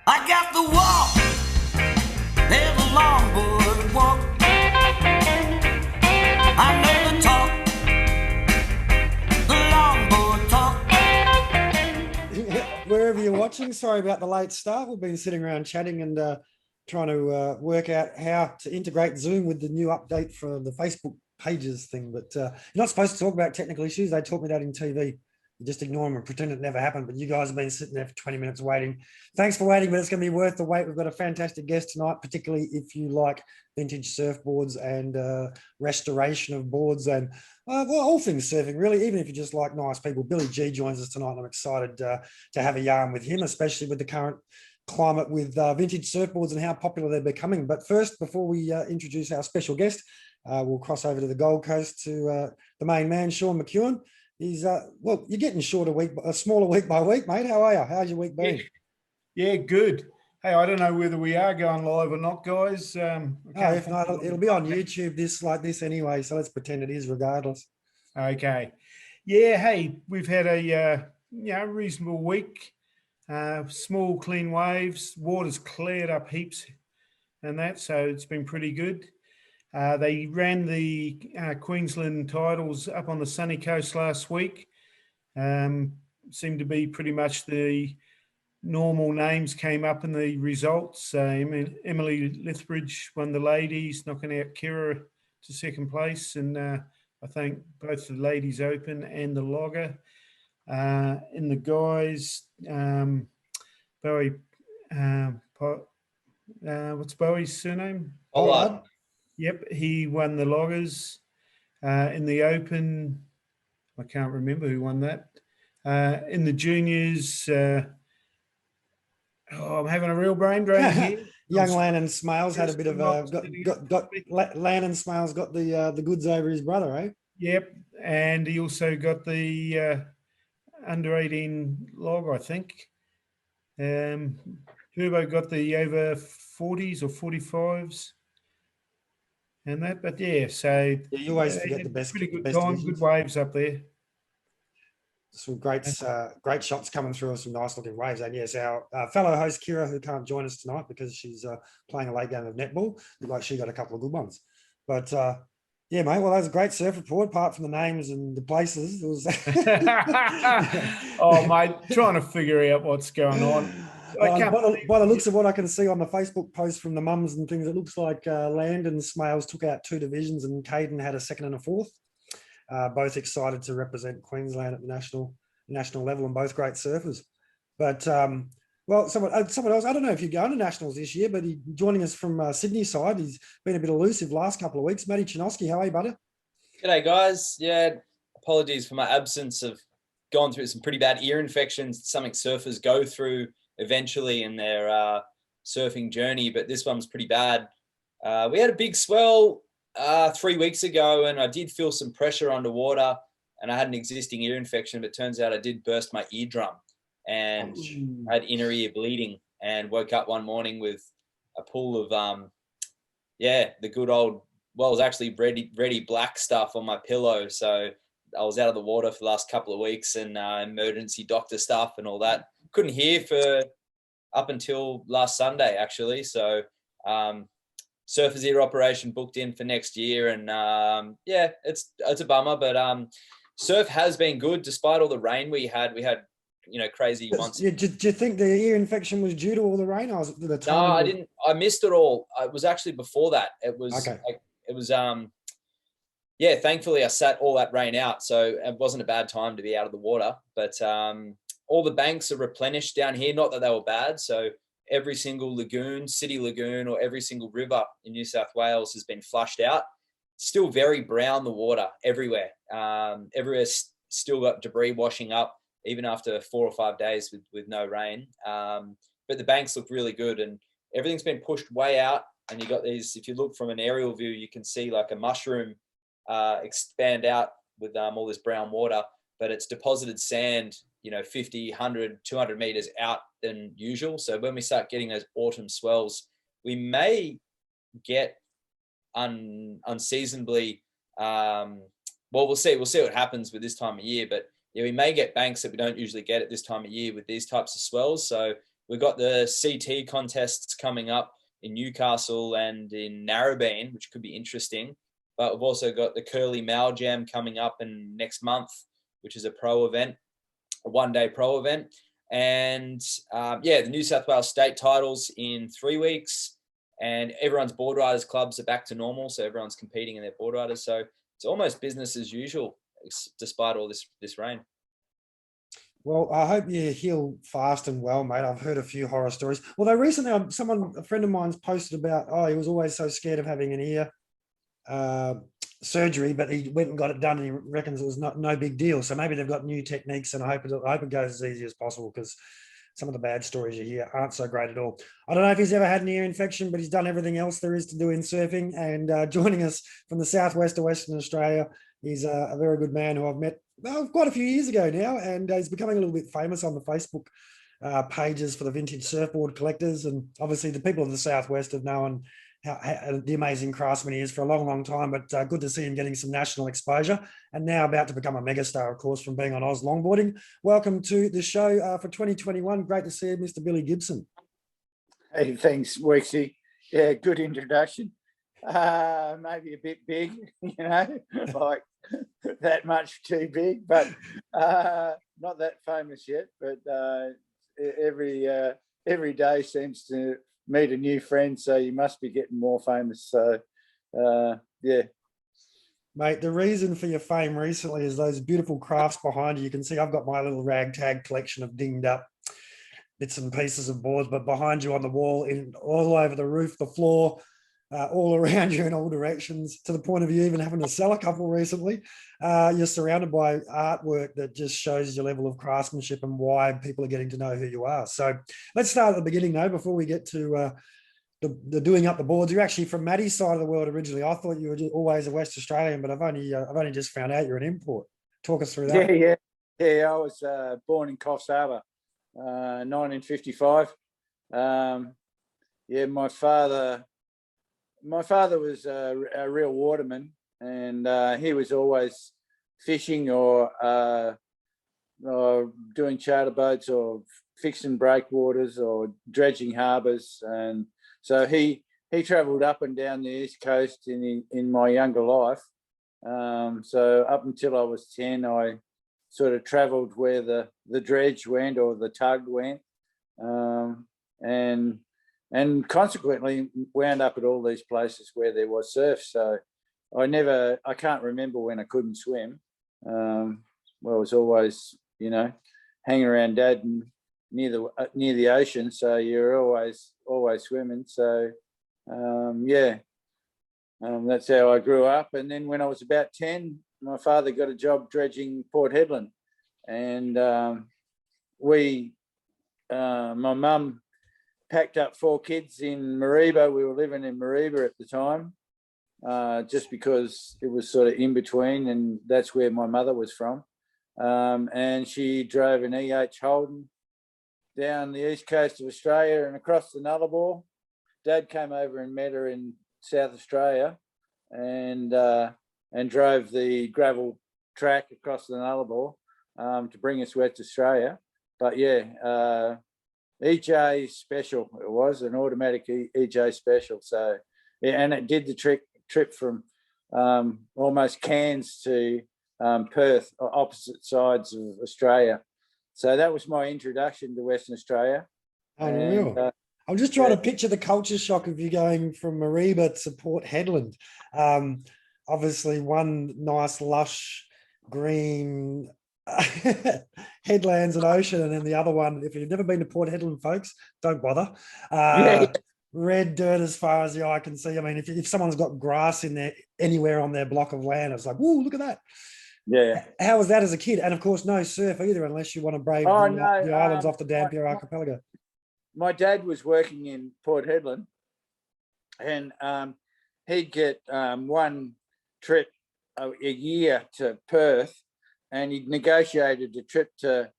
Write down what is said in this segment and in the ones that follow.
I got the walk, there's a longboard walk. I know the talk, the longboard talk. Wherever you're watching, sorry about the late start. We've been sitting around chatting and trying to work out how to integrate Zoom with the new update for the Facebook pages thing. But you're not supposed to talk about technical issues. They taught me that in TV. You just ignore them and pretend it never happened. But you guys have been sitting there for 20 minutes waiting. Thanks for waiting, but it's going to be worth the wait. We've got a fantastic guest tonight, particularly if you like vintage surfboards and restoration of boards and well, all things surfing, really, even if you just like nice people. Billy G joins us tonight, and I'm excited to have a yarn with him, especially with the current climate with vintage surfboards and how popular they're becoming. But first, before we introduce our special guest, we'll cross over to the Gold Coast to the main man, Sean McEwen. He's well, you're getting shorter smaller week by week, mate. How are you? How's your week been? Yeah, good. Hey, I don't know whether we are going live or not, guys. If not, it'll be on YouTube like this anyway, so let's pretend it is regardless. Okay. Yeah, hey, we've had a reasonable week. Small, clean waves. Water's cleared up heaps and that, so it's been pretty good. They ran the Queensland titles up on the sunny coast last week. Seemed to be pretty much the normal names came up in the results. Emily Lethbridge won the ladies, knocking out Kira to second place, and I think both the ladies open and the logger. In the guys, Bowie, what's Bowie's surname? Pollard. Yep, he won the loggers. In the open, I can't remember who won that. In the juniors, I'm having a real brain drain here. Young Lannon Smales had a bit of Lannon Smales got the goods over his brother, eh? Yep, and he also got the under 18 log, I think. Turbo got the over 40s or 45s. And that, but yeah, so you always forget the best. Pretty good best time, divisions. good waves up there. Some great shots coming through and some nice looking waves. And yes, our fellow host Kira, who can't join us tonight because she's playing a late game of netball, looked like she got a couple of good ones. But yeah, mate. Well, that was a great surf report. Apart from the names and the places, it was. Oh, mate, trying to figure out what's going on. By the looks of what I can see on the Facebook post from the mums and things, it looks like Landon Smales took out 2 divisions and Caden had a second and a fourth. Both excited to represent Queensland at the national level and both great surfers. But well, someone else, I don't know if you're going to nationals this year, but he's joining us from Sydney side. He's been a bit elusive last couple of weeks. Matty Chinoski, how are you, buddy? G'day, guys. Yeah, apologies for my absence. I've gone through some pretty bad ear infections, something surfers go through eventually in their surfing journey, but this one was pretty bad. We had a big swell 3 weeks ago, and I did feel some pressure underwater, and I had an existing ear infection, but it turns out I did burst my eardrum and I had inner ear bleeding, and woke up one morning with a pool of the good old, well, it was actually ready black stuff on my pillow. So I was out of the water for the last couple of weeks, and emergency doctor stuff and all that. Couldn't hear for up until last Sunday, actually. So surfer's ear operation booked in for next year, and it's a bummer, but surf has been good despite all the rain we had. We had crazy ones. Do you think the ear infection was due to all the rain? No, I didn't. I missed it all. It was actually before that. It was okay. Thankfully I sat all that rain out, so it wasn't a bad time to be out of the water. But all the banks are replenished down here. Not that they were bad. So every single lagoon, city lagoon, or every single river in New South Wales has been flushed out. Still very brown, the water everywhere. Everywhere's still got debris washing up, even after 4 or 5 days with no rain. But the banks look really good, and everything's been pushed way out. And you got these, if you look from an aerial view, you can see like a mushroom expand out with all this brown water, but it's deposited sand, 50, 100, 200 meters out than usual. So when we start getting those autumn swells, we may get unseasonably, we'll see what happens with this time of year, but yeah, we may get banks that we don't usually get at this time of year with these types of swells. So We've got the CT contests coming up in Newcastle and in Narrabeen, which could be interesting. But we've also got the Curly Mal Jam coming up in next month, which is a pro event, a one-day pro event. And the New South Wales state titles in 3 weeks, and everyone's board riders clubs are back to normal. So everyone's competing in their board riders. So it's almost business as usual, despite all this rain. Well, I hope you heal fast and well, mate. I've heard a few horror stories. Although recently, a friend of mine's posted about, he was always so scared of having an ear surgery, but he went and got it done, and he reckons it was no big deal. So maybe they've got new techniques, and I hope it goes as easy as possible, because some of the bad stories you hear aren't so great at all. I don't know if he's ever had an ear infection, but he's done everything else there is to do in surfing. And joining us from the southwest of Western Australia, he's a very good man who I've met quite a few years ago now, and he's becoming a little bit famous on the Facebook pages for the vintage surfboard collectors. And obviously the people of the southwest have known how the amazing craftsman he is for a long, long time, but good to see him getting some national exposure, and now about to become a megastar, of course, from being on Oz Longboarding. Welcome to the show for 2021. Great to see you, Mr. Billy Gibson. Hey, thanks, Weeksy. Yeah, good introduction. Maybe a bit big, like that much too big, but not that famous yet. But every day seems to meet a new friend, so you must be getting more famous. So, yeah. Mate, the reason for your fame recently is those beautiful crafts behind you. You can see I've got my little ragtag collection of dinged up bits and pieces of boards, but behind you on the wall, all over the roof, the floor, all around you in all directions, to the point of you even having to sell a couple recently. You're surrounded by artwork that just shows your level of craftsmanship and why people are getting to know who you are. So let's start at the beginning, though, before we get to the doing up the boards. You're actually from Maddie's side of the world originally. I thought you were always a West Australian, but I've only just found out you're an import. Talk us through that. Yeah. I was born in Coffs Harbour, 1955. My father was a real waterman, and he was always fishing or doing charter boats or fixing breakwaters or dredging harbours. And so he travelled up and down the East Coast in my younger life. So up until I was 10, I sort of travelled where the dredge went or the tug went, and consequently wound up at all these places where there was surf. So I can't remember when I couldn't swim. Well, I was always, hanging around Dad and near the ocean. So you're always swimming. So, that's how I grew up. And then when I was about 10, my father got a job dredging Port Hedland. And my mum packed up 4 kids in Mareeba. We were living in Mareeba at the time, just because it was sort of in between, and that's where my mother was from. And she drove an EH Holden down the east coast of Australia and across the Nullarbor. Dad came over and met her in South Australia, and drove the gravel track across the Nullarbor to bring us West Australia. But yeah, EJ Special, it was an automatic EJ Special. So yeah, and it did the trip from almost Cairns to Perth, opposite sides of Australia. So that was my introduction to Western Australia. Unreal. I'm just trying to picture the culture shock of you going from Mareeba to Port Hedland. Obviously one nice lush green headlands and ocean, and then the other one, if you've never been to Port Hedland, folks, don't bother. Red dirt as far as the eye can see. I mean, if someone's got grass in there anywhere on their block of land, it's like, whoa, look at that. Yeah. How was that as a kid? And of course, no surf either, unless you want to brave the islands off the Dampier Archipelago. My dad was working in Port Hedland, and he'd get one trip a year to Perth, and he'd negotiated a trip to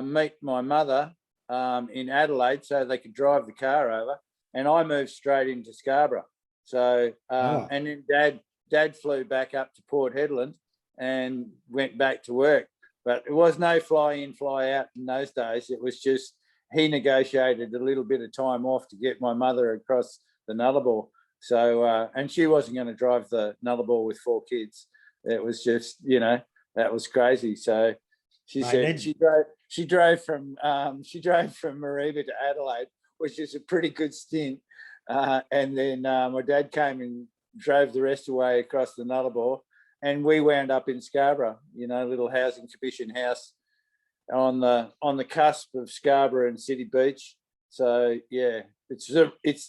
meet my mother in Adelaide so they could drive the car over, and I moved straight into Scarborough. So and then dad flew back up to Port Hedland and went back to work. But it was no fly in, fly out in those days. It was just he negotiated a little bit of time off to get my mother across the Nullarbor. So, and she wasn't going to drive the Nullarbor with 4 kids. It was just, that was crazy. So she Mate, said Ned- she drove from Mareeba to Adelaide, which is a pretty good stint. And then my dad came and drove the rest away across the Nullarbor, and we wound up in Scarborough, little housing commission house on the cusp of Scarborough and City Beach. So yeah, it's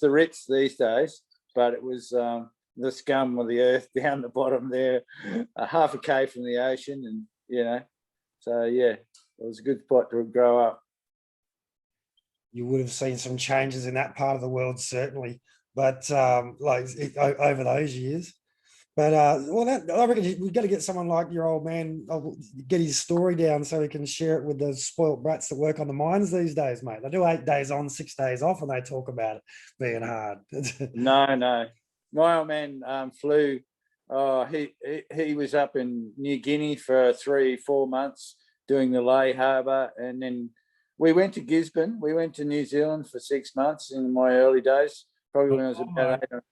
the Ritz these days, but it was the scum of the earth down the bottom there, half a K from the ocean, and so yeah, it was a good spot to grow up. You would have seen some changes in that part of the world, certainly, but over those years. But I reckon we've got to get someone like your old man, get his story down so he can share it with the spoilt brats that work on the mines these days, mate. They do 8 days on, 6 days off, and they talk about it being hard. No. My old man flew. He was up in New Guinea for 3-4 months doing the Ley Harbour, and then we went to Gisborne. We went to New Zealand for 6 months in my early days, probably when I was about 8 or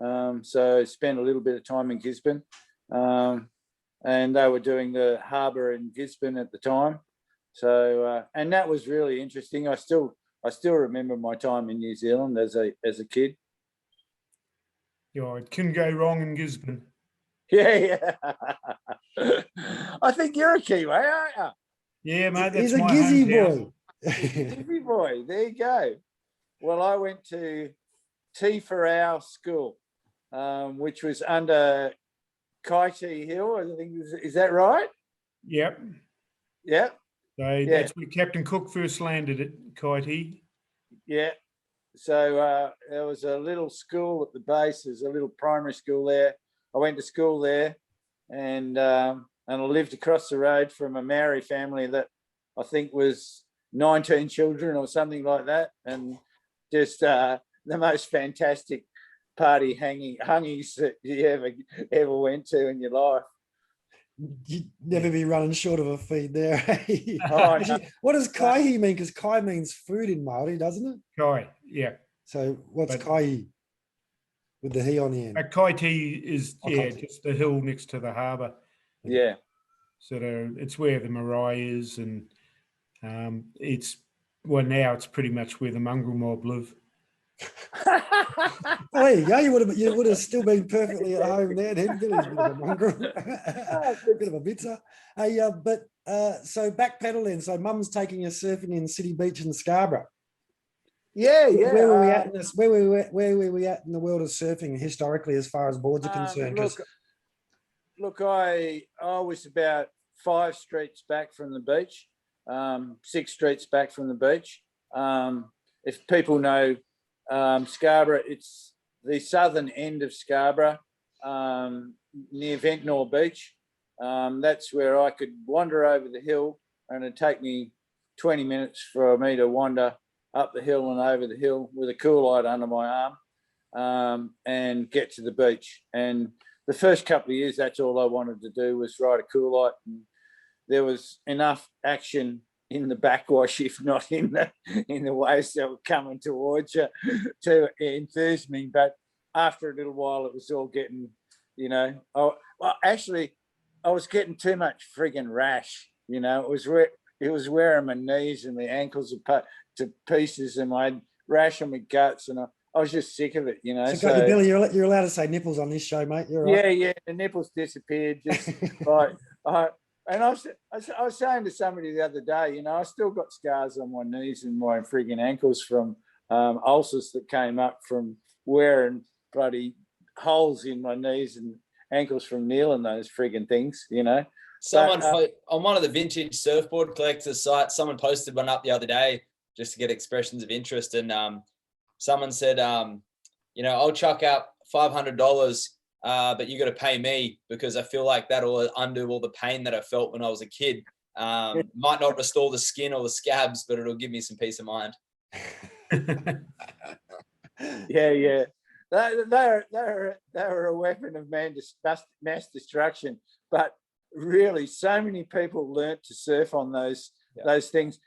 9. So spent a little bit of time in Gisborne, and they were doing the harbour in Gisborne at the time. So and that was really interesting. I still remember my time in New Zealand as a kid. Yeah, it can go wrong in Gisborne. Yeah. I think you're a Kiwi, aren't you? Yeah, mate, that's He's a my Gizzy hometown. boy. Gizzy boy, there you go. Well, I went to T for our school, which was under Kaiti Hill. I think is that right? Yep. Yeah. So that's where Captain Cook first landed at Kaiti. Yeah. So there was a little school at the base. There's a little primary school there. I went to school there, and I lived across the road from a Maori family that I think was 19 children or something like that, and just the most fantastic party hungies that you ever went to in your life. You'd never be running short of a feed there. Oh, Actually, what does kai mean? Because kai means food in Maori, doesn't it? Kai, yeah. So what's kai with the he on the end? Kaiti is Kaiti. just the hill next to the harbour. Yeah. Sort of, it's where the marae is, and now it's pretty much where the mongrel mob live. Well, there you go. You would have still been perfectly at home there. Then he's a bit of a mongrel, a bit of a bitzer. Hey, so backpedal then. So Mum's taking us surfing in City Beach and Scarborough. Yeah. Where were we at in this? Where were we at in the world of surfing historically, as far as boards are concerned? Look, I was about 5 streets back from the beach, 6 streets back from the beach. If people know Scarborough, it's the southern end of Scarborough, near Ventnor Beach. That's where I could wander over the hill, and it'd take me 20 minutes for me to wander up the hill and over the hill with a Coolite under my arm, and get to the beach. And the first couple of years, that's all I wanted to do was ride a Coolite, and there was enough action in the backwash, if not in the waves that were coming towards you, to enthuse me. But after a little while, it was all getting, actually, I was getting too much frigging rash. It was wearing my knees and the ankles to pieces, and I had rash on my guts, and I was just sick of it. So Billy, you're allowed to say nipples on this show, mate. You're right. Yeah, the nipples disappeared. Just like and I was saying to somebody the other day, I still got scars on my knees and my frigging ankles from ulcers that came up from wearing bloody holes in my knees and ankles from kneeling those frigging things, Someone on one of the vintage surfboard collectors sites, someone posted one up the other day just to get expressions of interest, and someone said, I'll chuck out $500, but you got to pay me because I feel like that'll undo all the pain that I felt when I was a kid. Might not restore the skin or the scabs, but it'll give me some peace of mind. Yeah. They're a weapon of mass destruction. But really, so many people learnt to surf on those things.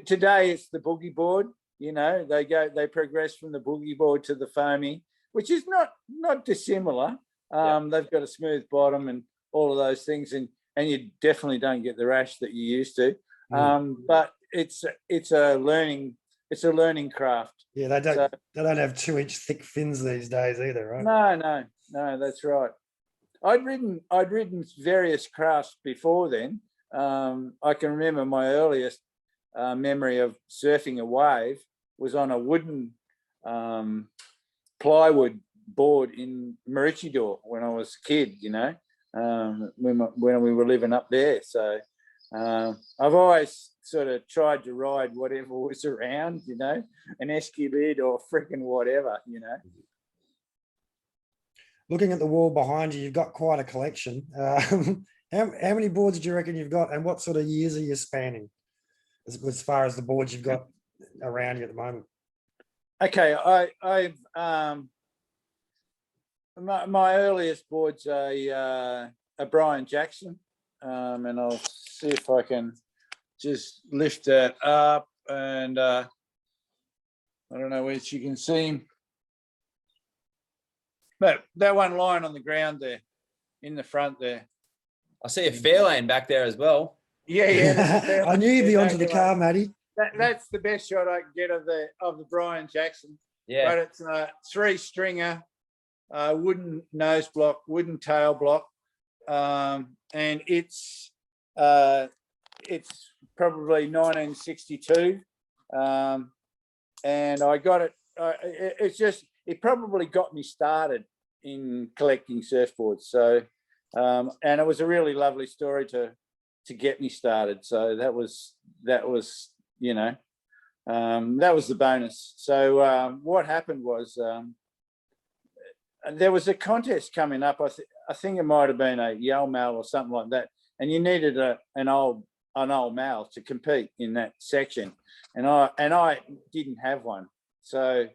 today it's the boogie board. You know, they progress from the boogie board to the foamy, which is not dissimilar. They've got a smooth bottom and all of those things, and you definitely don't get the rash that you used to. But it's a learning craft. Yeah, they don't have 2-inch thick fins these days either, right? No, that's right. I'd ridden various crafts before then. I can remember my earliest memory of surfing a wave was on a wooden plywood board in Maroochydore when I was a kid, you know, when we were living up there. So I've always sort of tried to ride whatever was around, you know, an Escalade or freaking whatever, you know. Looking at the wall behind you, you've got quite a collection. How many boards do you reckon you've got, and what sort of years are you spanning as far as the boards you've got around you at the moment? Okay, I've my earliest board's a Brian Jackson, and I'll see if I can just lift that up, and I don't know whether you can see him, but that one lying on the ground there in the front there. I see a Fairlane back there as well. Yeah. I knew you'd be onto the car, Matty. That's the best shot I can get of the Brian Jackson. Yeah. But it's a 3-stringer, wooden nose block, wooden tail block, and it's probably 1962, and I got it. It probably got me started in collecting surfboards. So, and it was a really lovely story to get me started. So that was you know, that was the bonus. So what happened was there was a contest coming up. I think it might have been a Yell Mal or something like that, and you needed an old Mal to compete in that section, and I didn't have one. So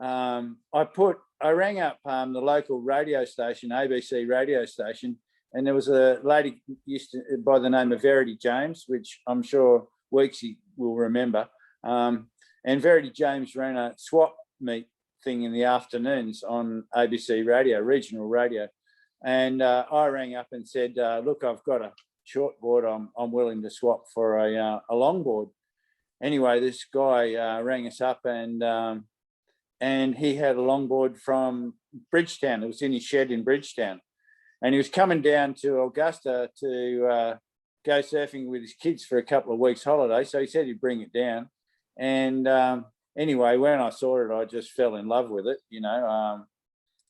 I rang up the local radio station, ABC radio station, and there was a lady by the name of Verity James, which I'm sure Weeksy will remember. And Verity James ran a swap meet thing in the afternoons on ABC radio, regional radio. And I rang up and said, look, I've got a short board I'm willing to swap for a longboard. Anyway, this guy rang us up, and he had a longboard from Bridgetown. It was in his shed in Bridgetown. And he was coming down to Augusta to go surfing with his kids for a couple of weeks holiday. So he said he'd bring it down. And anyway, when I saw it, I just fell in love with it. You know,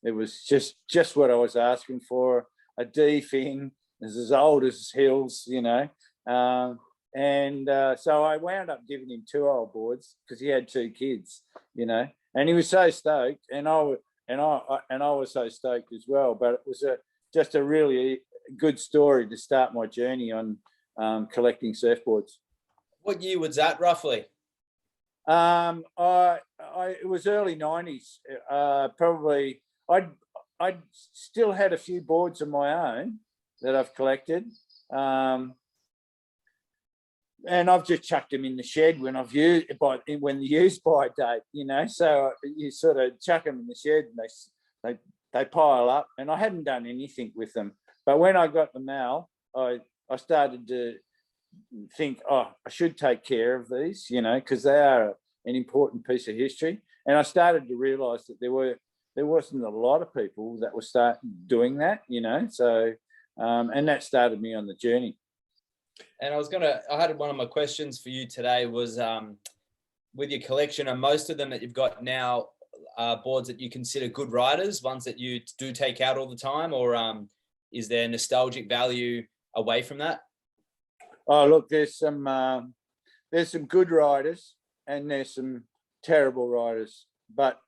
it was just what I was asking for, a D fin, as old as hills, you know. So I wound up giving him 2 old boards because he had 2 kids, you know, and he was so stoked, and I was so stoked as well. But it was just a really good story to start my journey on collecting surfboards. What year was that roughly? It was early 90s. Probably I'd still had a few boards of my own that I've collected. And I've just chucked them in the shed when when the use by date, you know. So you sort of chuck them in the shed, and they pile up. And I hadn't done anything with them. But when I got the Mal, I started to think, I should take care of these, you know, because they are an important piece of history. And I started to realise that there wasn't a lot of people that were doing that, you know. So and that started me on the journey. And I had one of my questions for you today was with your collection, are most of them that you've got now boards that you consider good riders, ones that you do take out all the time, or is there nostalgic value away from that? Oh, look, there's some good riders and there's some terrible riders, but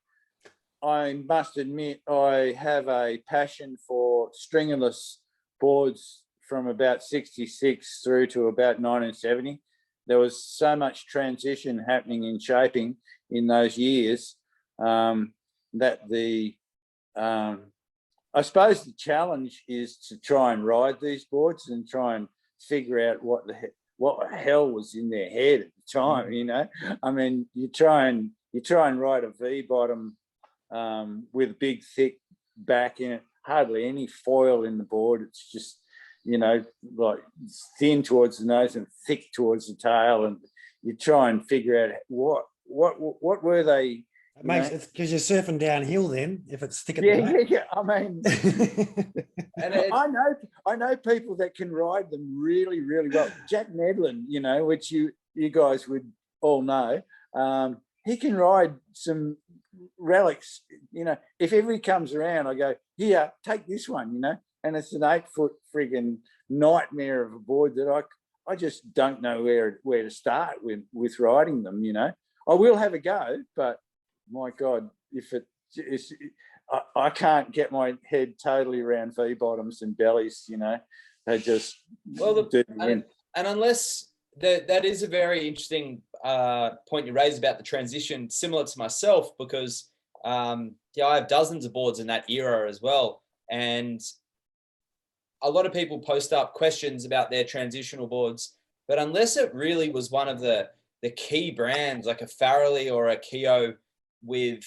I must admit I have a passion for stringerless boards from about 66 through to about 1970. There was so much transition happening in shaping in those years that I suppose the challenge is to try and ride these boards and try and figure out what the hell was in their head time, you know. I mean, you try and ride a V bottom with big thick back in it, hardly any foil in the board. It's just, you know, like thin towards the nose and thick towards the tail, and you try and figure out what were they. It makes it's because you're surfing downhill then if it's thick at Yeah, the back. yeah. I mean, And I know people that can ride them really, really well. Jack Nedlin, you know, which you guys would all know, he can ride some relics. You know, if ever he comes around, I go, here, take this one, you know, and it's an 8-foot friggin' nightmare of a board that I just don't know where to start with riding them. You know, I will have a go, but my God, if I can't get my head totally around V bottoms and bellies, you know, they just do me in. And unless that is a very interesting point you raised about the transition, similar to myself, because I have dozens of boards in that era as well, and a lot of people post up questions about their transitional boards, but unless it really was one of the key brands like a Farrelly or a Keo with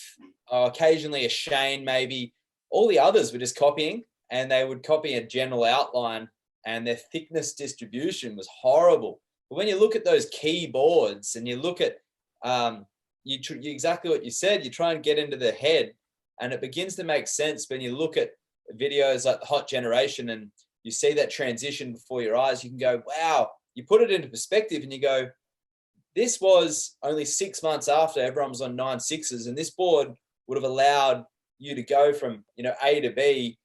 occasionally a Shane, maybe, all the others were just copying, and they would copy a general outline, and their thickness distribution was horrible. But when you look at those key boards and you look at exactly what you said, you try and get into the head, and it begins to make sense when you look at videos like the Hot Generation and you see that transition before your eyes. You can go, wow, you put it into perspective and you go, this was only 6 months after everyone was on 9.6s, and this board would have allowed you to go from, you know, A to B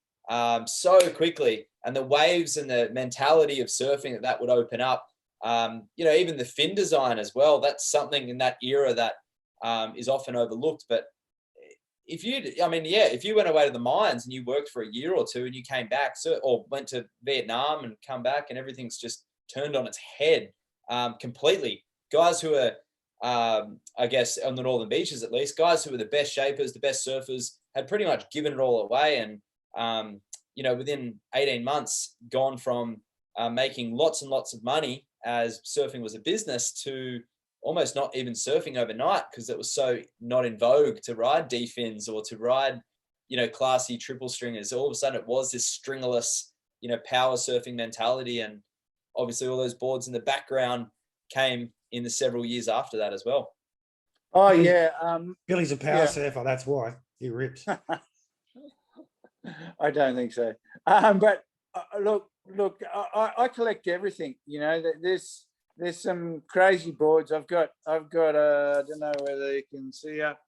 so quickly, and the waves and the mentality of surfing that would open up. You know, even the fin design as well. That's something in that era that is often overlooked. But if you went away to the mines and you worked for a year or two and you came back, or went to Vietnam and come back, and everything's just turned on its head completely. Guys who are, I guess, on the northern beaches at least, guys who were the best shapers, the best surfers, had pretty much given it all away, and you know, within 18 months, gone from making lots and lots of money as surfing was a business to almost not even surfing overnight, because it was so not in vogue to ride D-fins or to ride, you know, classy triple stringers. All of a sudden it was this stringerless, you know, power surfing mentality. And obviously all those boards in the background came in the several years after that as well. Oh yeah. Billy's a power surfer, that's why he rips. I don't think so. But look, I collect everything. You know, there's some crazy boards. I've got. I don't know whether you can see up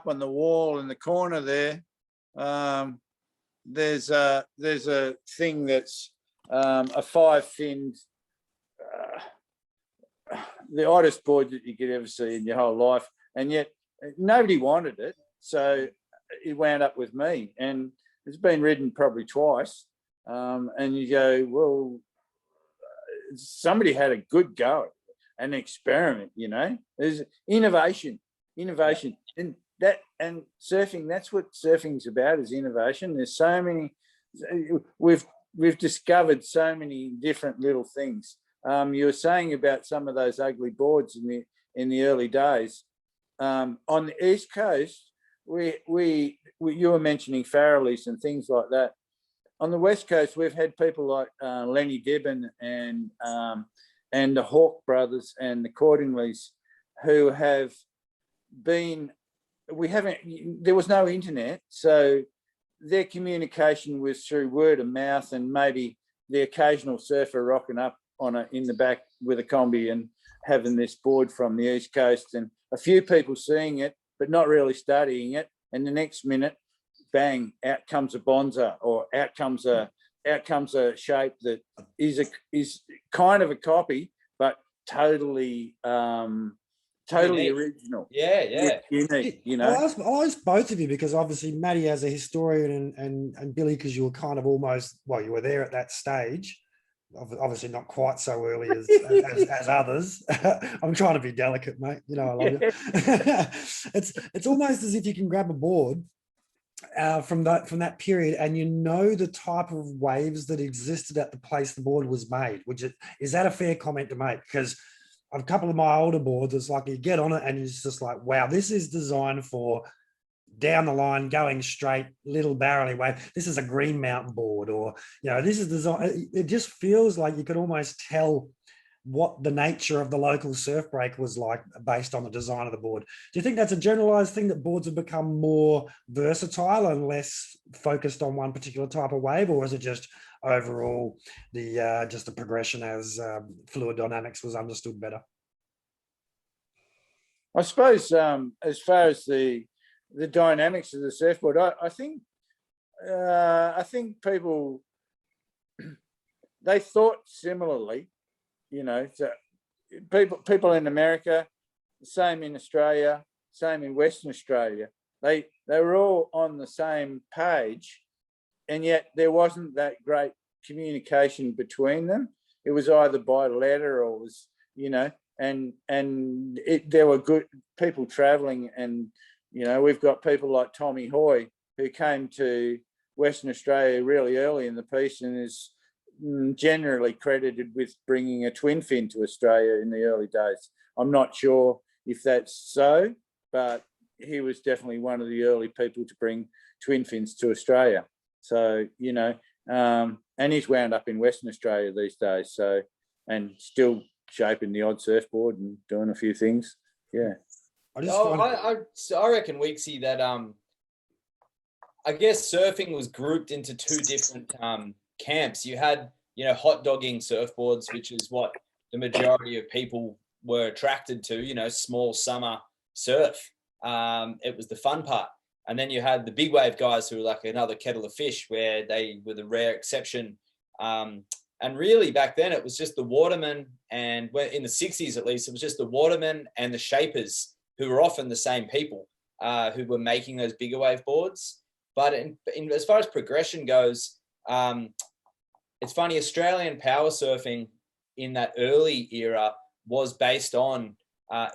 on the wall in the corner there. There's a thing that's a 5-finned, the oddest board that you could ever see in your whole life, and yet nobody wanted it, so it wound up with me, and it's been ridden probably twice. And you go, well, somebody had a good go, an experiment, you know. There's innovation, and surfing. That's what surfing's about, is innovation. There's so many. We've discovered so many different little things. You were saying about some of those ugly boards in the early days. On the East Coast, we you were mentioning Farrellys and things like that. On the West Coast, we've had people like Lenny Gibbon and the Hawke brothers and the Cordingleys, who have been. There was no internet, so their communication was through word of mouth, and maybe the occasional surfer rocking up in the back with a combi and having this board from the East Coast, and a few people seeing it but not really studying it, and the next minute, bang, out comes a Bonza, or out comes a shape that is kind of a copy, but totally unique. Original. Yeah. Unique, you know. I'll ask both of you, because obviously Matty as a historian and Billy, because you were kind of almost, well, you were there at that stage. Obviously not quite so early as others. I'm trying to be delicate, mate. You know, I love you. It's almost as if you can grab a board from that period, and you know the type of waves that existed at the place the board was made. Is that a fair comment to make? Because a couple of my older boards, it's like you get on it and it's just like, wow, this is designed for down the line, going straight, little barrely wave. This is a Green Mountain board, or, you know, this is design. It just feels like you could almost tell what the nature of the local surf break was like based on the design of the board. Do you think that's a generalized thing, that boards have become more versatile and less focused on one particular type of wave, or is it just overall just the progression as fluid dynamics was understood better? I suppose as far as the dynamics of the surfboard, I think people they thought similarly. You know, so people in America, same in Australia, same in Western Australia. They were all on the same page, and yet there wasn't that great communication between them. It was either by letter or it was, you know, and there were good people travelling, and you know, we've got people like Tommy Hoy who came to Western Australia really early in the piece and is generally credited with bringing a twin fin to Australia in the early days. I'm not sure if that's so, but he was definitely one of the early people to bring twin fins to Australia. So, you know, and he's wound up in Western Australia these days. So, and still shaping the odd surfboard and doing a few things. Yeah. I reckon, Weeksy, that I guess surfing was grouped into two different camps. You had, you know, hot dogging surfboards, which is what the majority of people were attracted to, you know, small summer surf. It was the fun part. And then you had the big wave guys who were like another kettle of fish, where they were the rare exception. And really back then it was just the watermen, and in the 60s at least, it was just the watermen and the shapers, who were often the same people who were making those bigger wave boards. But as far as progression goes, it's funny, Australian power surfing in that early era was based on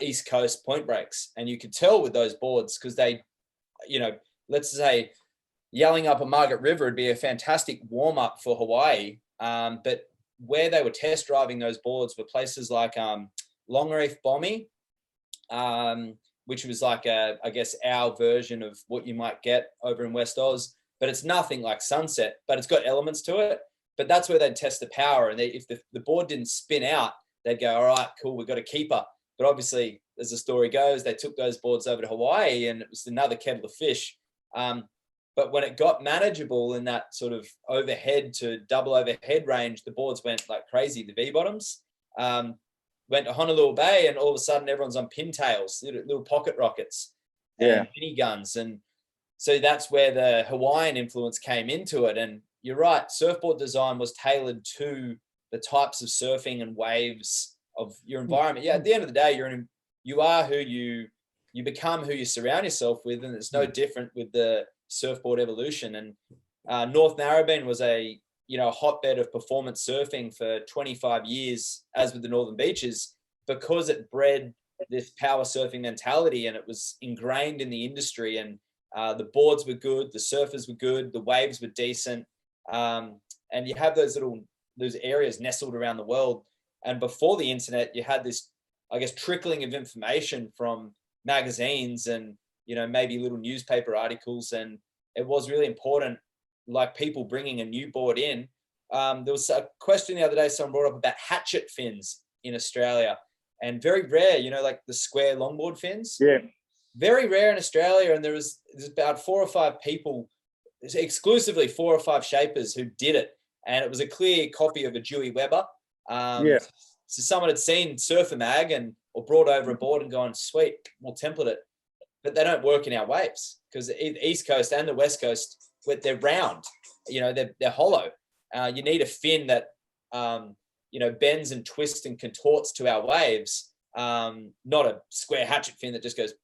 East Coast point breaks. And you could tell with those boards, because they, you know, let's say yelling up a Margaret River would be a fantastic warm-up for Hawaii. But where they were test driving those boards were places like Longreef Bommy, which was like I guess our version of what you might get over in West Oz, but it's nothing like Sunset, but it's got elements to it. But that's where they'd test the power. And if the board didn't spin out, they'd go, all right, cool, we've got a keeper. But obviously, as the story goes, they took those boards over to Hawaii and it was another kettle of fish. But when it got manageable in that sort of overhead to double overhead range, the boards went like crazy. The V-bottoms went to Honolulu Bay, and all of a sudden everyone's on pintails, little pocket rockets, and mini guns. And so that's where the Hawaiian influence came into it. And you're right, surfboard design was tailored to the types of surfing and waves of your environment. Yeah, at the end of the day, you are who you become, who you surround yourself with, and it's no different with the surfboard evolution. And North Narrabeen was a hotbed of performance surfing for 25 years, as with the Northern Beaches, because it bred this power surfing mentality, and it was ingrained in the industry. And the boards were good, the surfers were good, the waves were decent, and you have those areas nestled around the world. And before the internet, you had this, I guess, trickling of information from magazines and maybe little newspaper articles, and it was really important, like people bringing a new board in. There was a question the other day someone brought up about hatchet fins in Australia, and very rare, like the square longboard fins. Yeah. Very rare in Australia, and there's about 4 or 5 people, exclusively 4 or 5 shapers, who did it, and it was a clear copy of a Dewey Weber. So someone had seen Surfer Mag or brought over a board and gone, sweet, we'll template it. But they don't work in our waves, because the East Coast and the West Coast, they're round, they're hollow. You need a fin that, bends and twists and contorts to our waves, not a square hatchet fin that just goes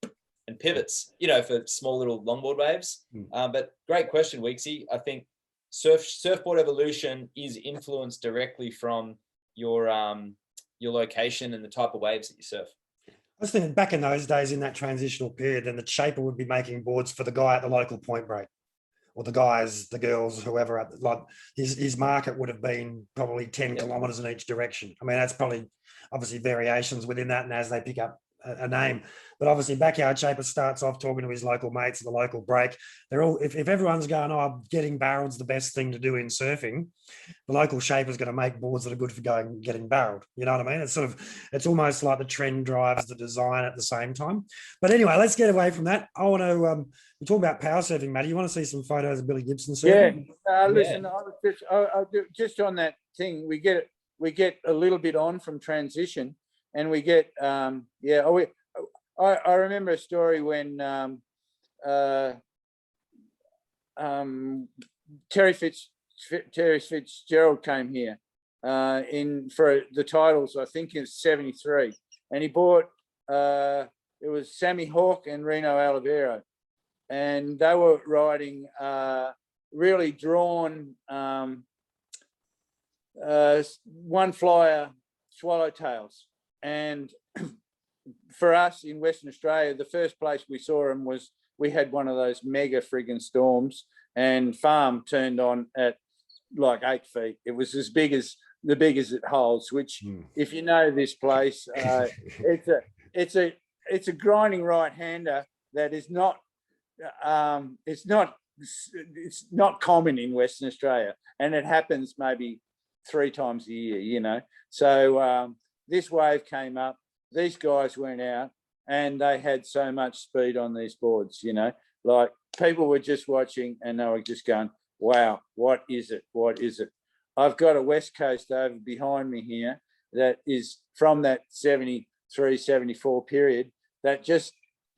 and pivots, for small little longboard waves. But great question, Weeksy. I think surfboard evolution is influenced directly from your location and the type of waves that you surf. I was thinking back in those days, in that transitional period, then the shaper would be making boards for the guy at the local point break, or the guys, the girls, whoever, like his market would have been probably 10 kilometers in each direction. I mean, that's probably obviously variations within that, and as they pick up a name. But obviously Backyard Shaper starts off talking to his local mates at the local break. They're all, if everyone's going, oh, getting barrel's the best thing to do in surfing, the local shaper's going to make boards that are good for getting barreled. You know what I mean? It's sort of, it's almost like the trend drives the design at the same time. But anyway, let's get away from that. I want to, we talk about power surfing, Matty. You want to see some photos of Billy Gibson surfing? Yeah. Listen, just on that thing, we get a little bit on from transition, and we get I remember a story when Terry Fitzgerald came here for the titles. I think in '73, and he bought it was Sammy Hawke and Reno Oliveira, and they were riding really drawn one flyer swallowtails. And for us in Western Australia, the first place we saw them was, we had one of those mega friggin' storms, and Farm turned on at like 8 feet. It was as big as it holds, which if you know this place, it's a grinding right-hander that is not it's not common in Western Australia, and it happens maybe 3 times a year, you know. So this wave came up, these guys went out, and they had so much speed on these boards, you know, like people were just watching and they were just going, wow, what is it? What is it? I've got a West Coast over behind me here that is from that 73, 74 period that just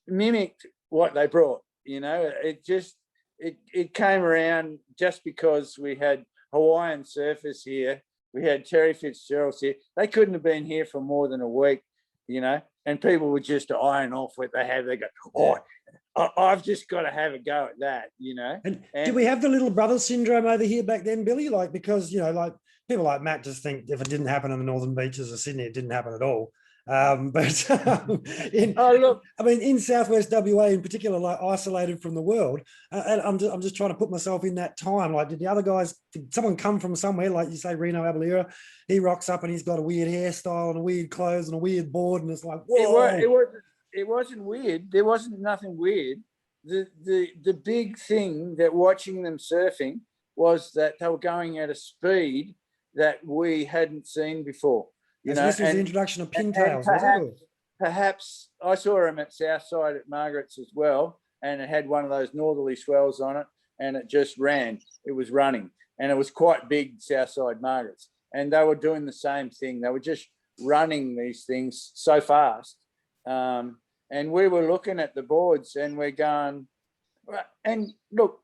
mimicked what they brought, you know. It came around just because we had Hawaiian surfers here. We had Terry Fitzgerald here. They couldn't have been here for more than a week, you know, and people would just iron off what they have. They go, oh, I've just got to have a go at that, you know. And did we have the little brother syndrome over here back then, Billy? Like, because, you know, like people like Matt just think if it didn't happen on the northern beaches of Sydney, it didn't happen at all. But in Southwest WA in particular, like isolated from the world, and I'm just trying to put myself in that time. Like, did the other guys, did someone come from somewhere, like you say, Reno Abalera, he rocks up and he's got a weird hairstyle and a weird clothes and a weird board, and it's like, whoa. It wasn't weird. There wasn't nothing weird. The big thing that watching them surfing was that they were going at a speed that we hadn't seen before. You know, this was the introduction of pintails. Perhaps I saw him at Southside at Margaret's as well, and it had one of those northerly swells on it, and it just ran. It was running, and it was quite big, Southside Margaret's, and they were doing the same thing. They were just running these things so fast, and we were looking at the boards, and we're going, and look,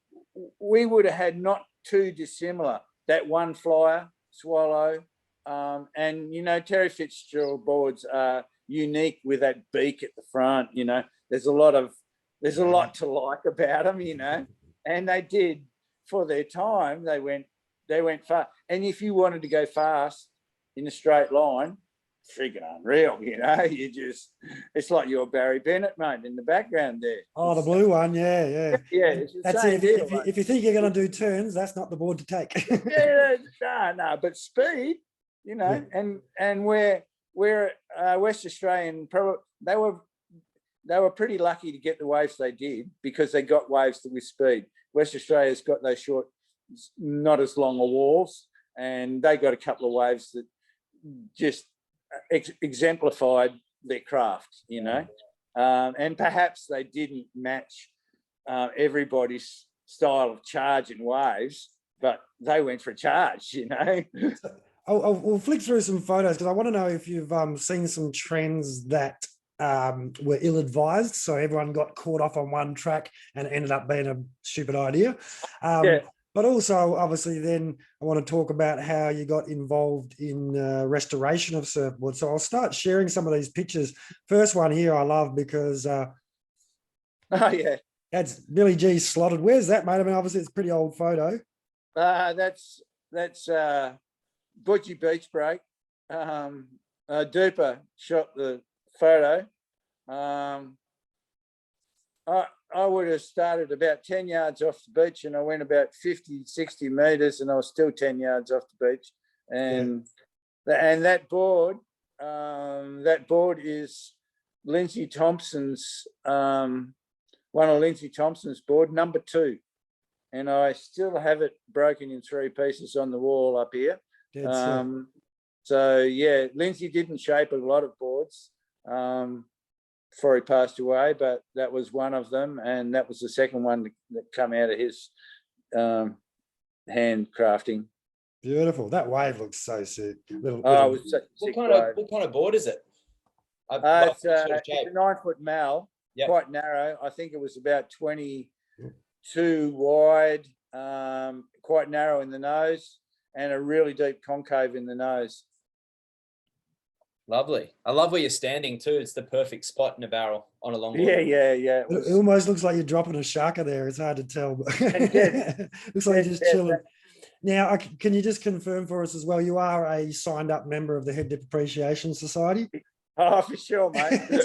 we would have had not too dissimilar. That one flyer, swallow. And you know, Terry Fitzgerald boards are unique with that beak at the front. You know, there's a lot to like about them. You know, and they did for their time. They went fast. And if you wanted to go fast in a straight line, friggin' unreal. You know, it's like you're Barry Bennett, mate, in the background there. Oh, the blue one, yeah. That's it. If you think you're going to do turns, that's not the board to take. No, but speed. You know, and we're West Australian. Probably they were pretty lucky to get the waves they did, because they got waves with speed. West Australia's got those short, not as long a walls, and they got a couple of waves that just exemplified their craft. You know, and perhaps they didn't match everybody's style of charging waves, but they went for a charge. You know. We'll flick through some photos because I want to know if you've seen some trends that were ill-advised. So everyone got caught off on one track and it ended up being a stupid idea. But also, obviously, then I want to talk about how you got involved in restoration of surfboards. So I'll start sharing some of these pictures. First one here I love because that's Billy G slotted. Where's that, mate? I mean, obviously, it's a pretty old photo. That's Butchie Beach Break. Duper shot the photo. I I would have started about 10 yards off the beach, and I went about 50, 60 meters, and I was still 10 yards off the beach. And that board is Lindsay Thompson's, one of Lindsay Thompson's board, number 2. And I still have it broken in 3 pieces on the wall up here. Dead set. So yeah, Lindsay didn't shape a lot of boards before he passed away, but that was one of them, and that was the second one that come out of his handcrafting. Beautiful. That wave looks so sick. Little, Oh, it little- was such a What sick kind wave. of board is it? I'd love It's, to sort of it's shape. a 9-foot mal, Yep. quite narrow. I think it was about 22 wide, quite narrow in the nose, and a really deep concave in the nose. Lovely. I love where you're standing too. It's the perfect spot in a barrel on a longboard. Yeah. It It was- almost looks like you're dropping a sharker there. It's hard to tell. But Dead. looks like you're just Dead. chilling. Now, can you just confirm for us as well? You are a signed up member of the Head Dip Appreciation Society. Oh, for sure, mate. For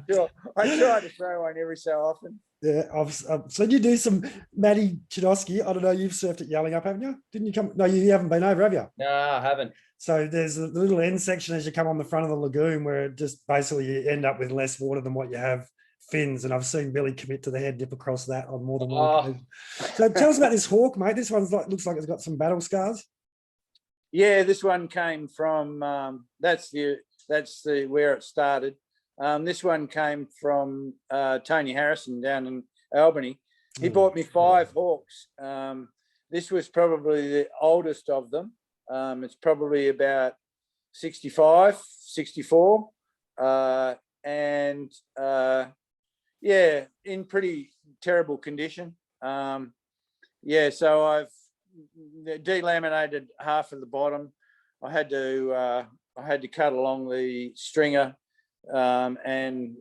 sure. I try to throw one every so often. Yeah, so you do some Matty Chudowski. I don't know. You've surfed at Yelling Up, haven't you? Didn't you come? No, you haven't been over, have you? No, I haven't. So there's a little end section as you come on the front of the lagoon where it just basically you end up with less water than what you have fins. And I've seen Billy commit to the head dip across that on more than one Oh. occasion. So tell us about this hawk, mate. This one's looks like it's got some battle scars. Yeah, this one came from that's the where it started. This one came from Tony Harrison down in Albany. He bought me 5 hawks. This was probably the oldest of them. It's probably about 65, 64. And yeah, in pretty terrible condition. Yeah, so I've delaminated half of the bottom. I had to cut along the stringer and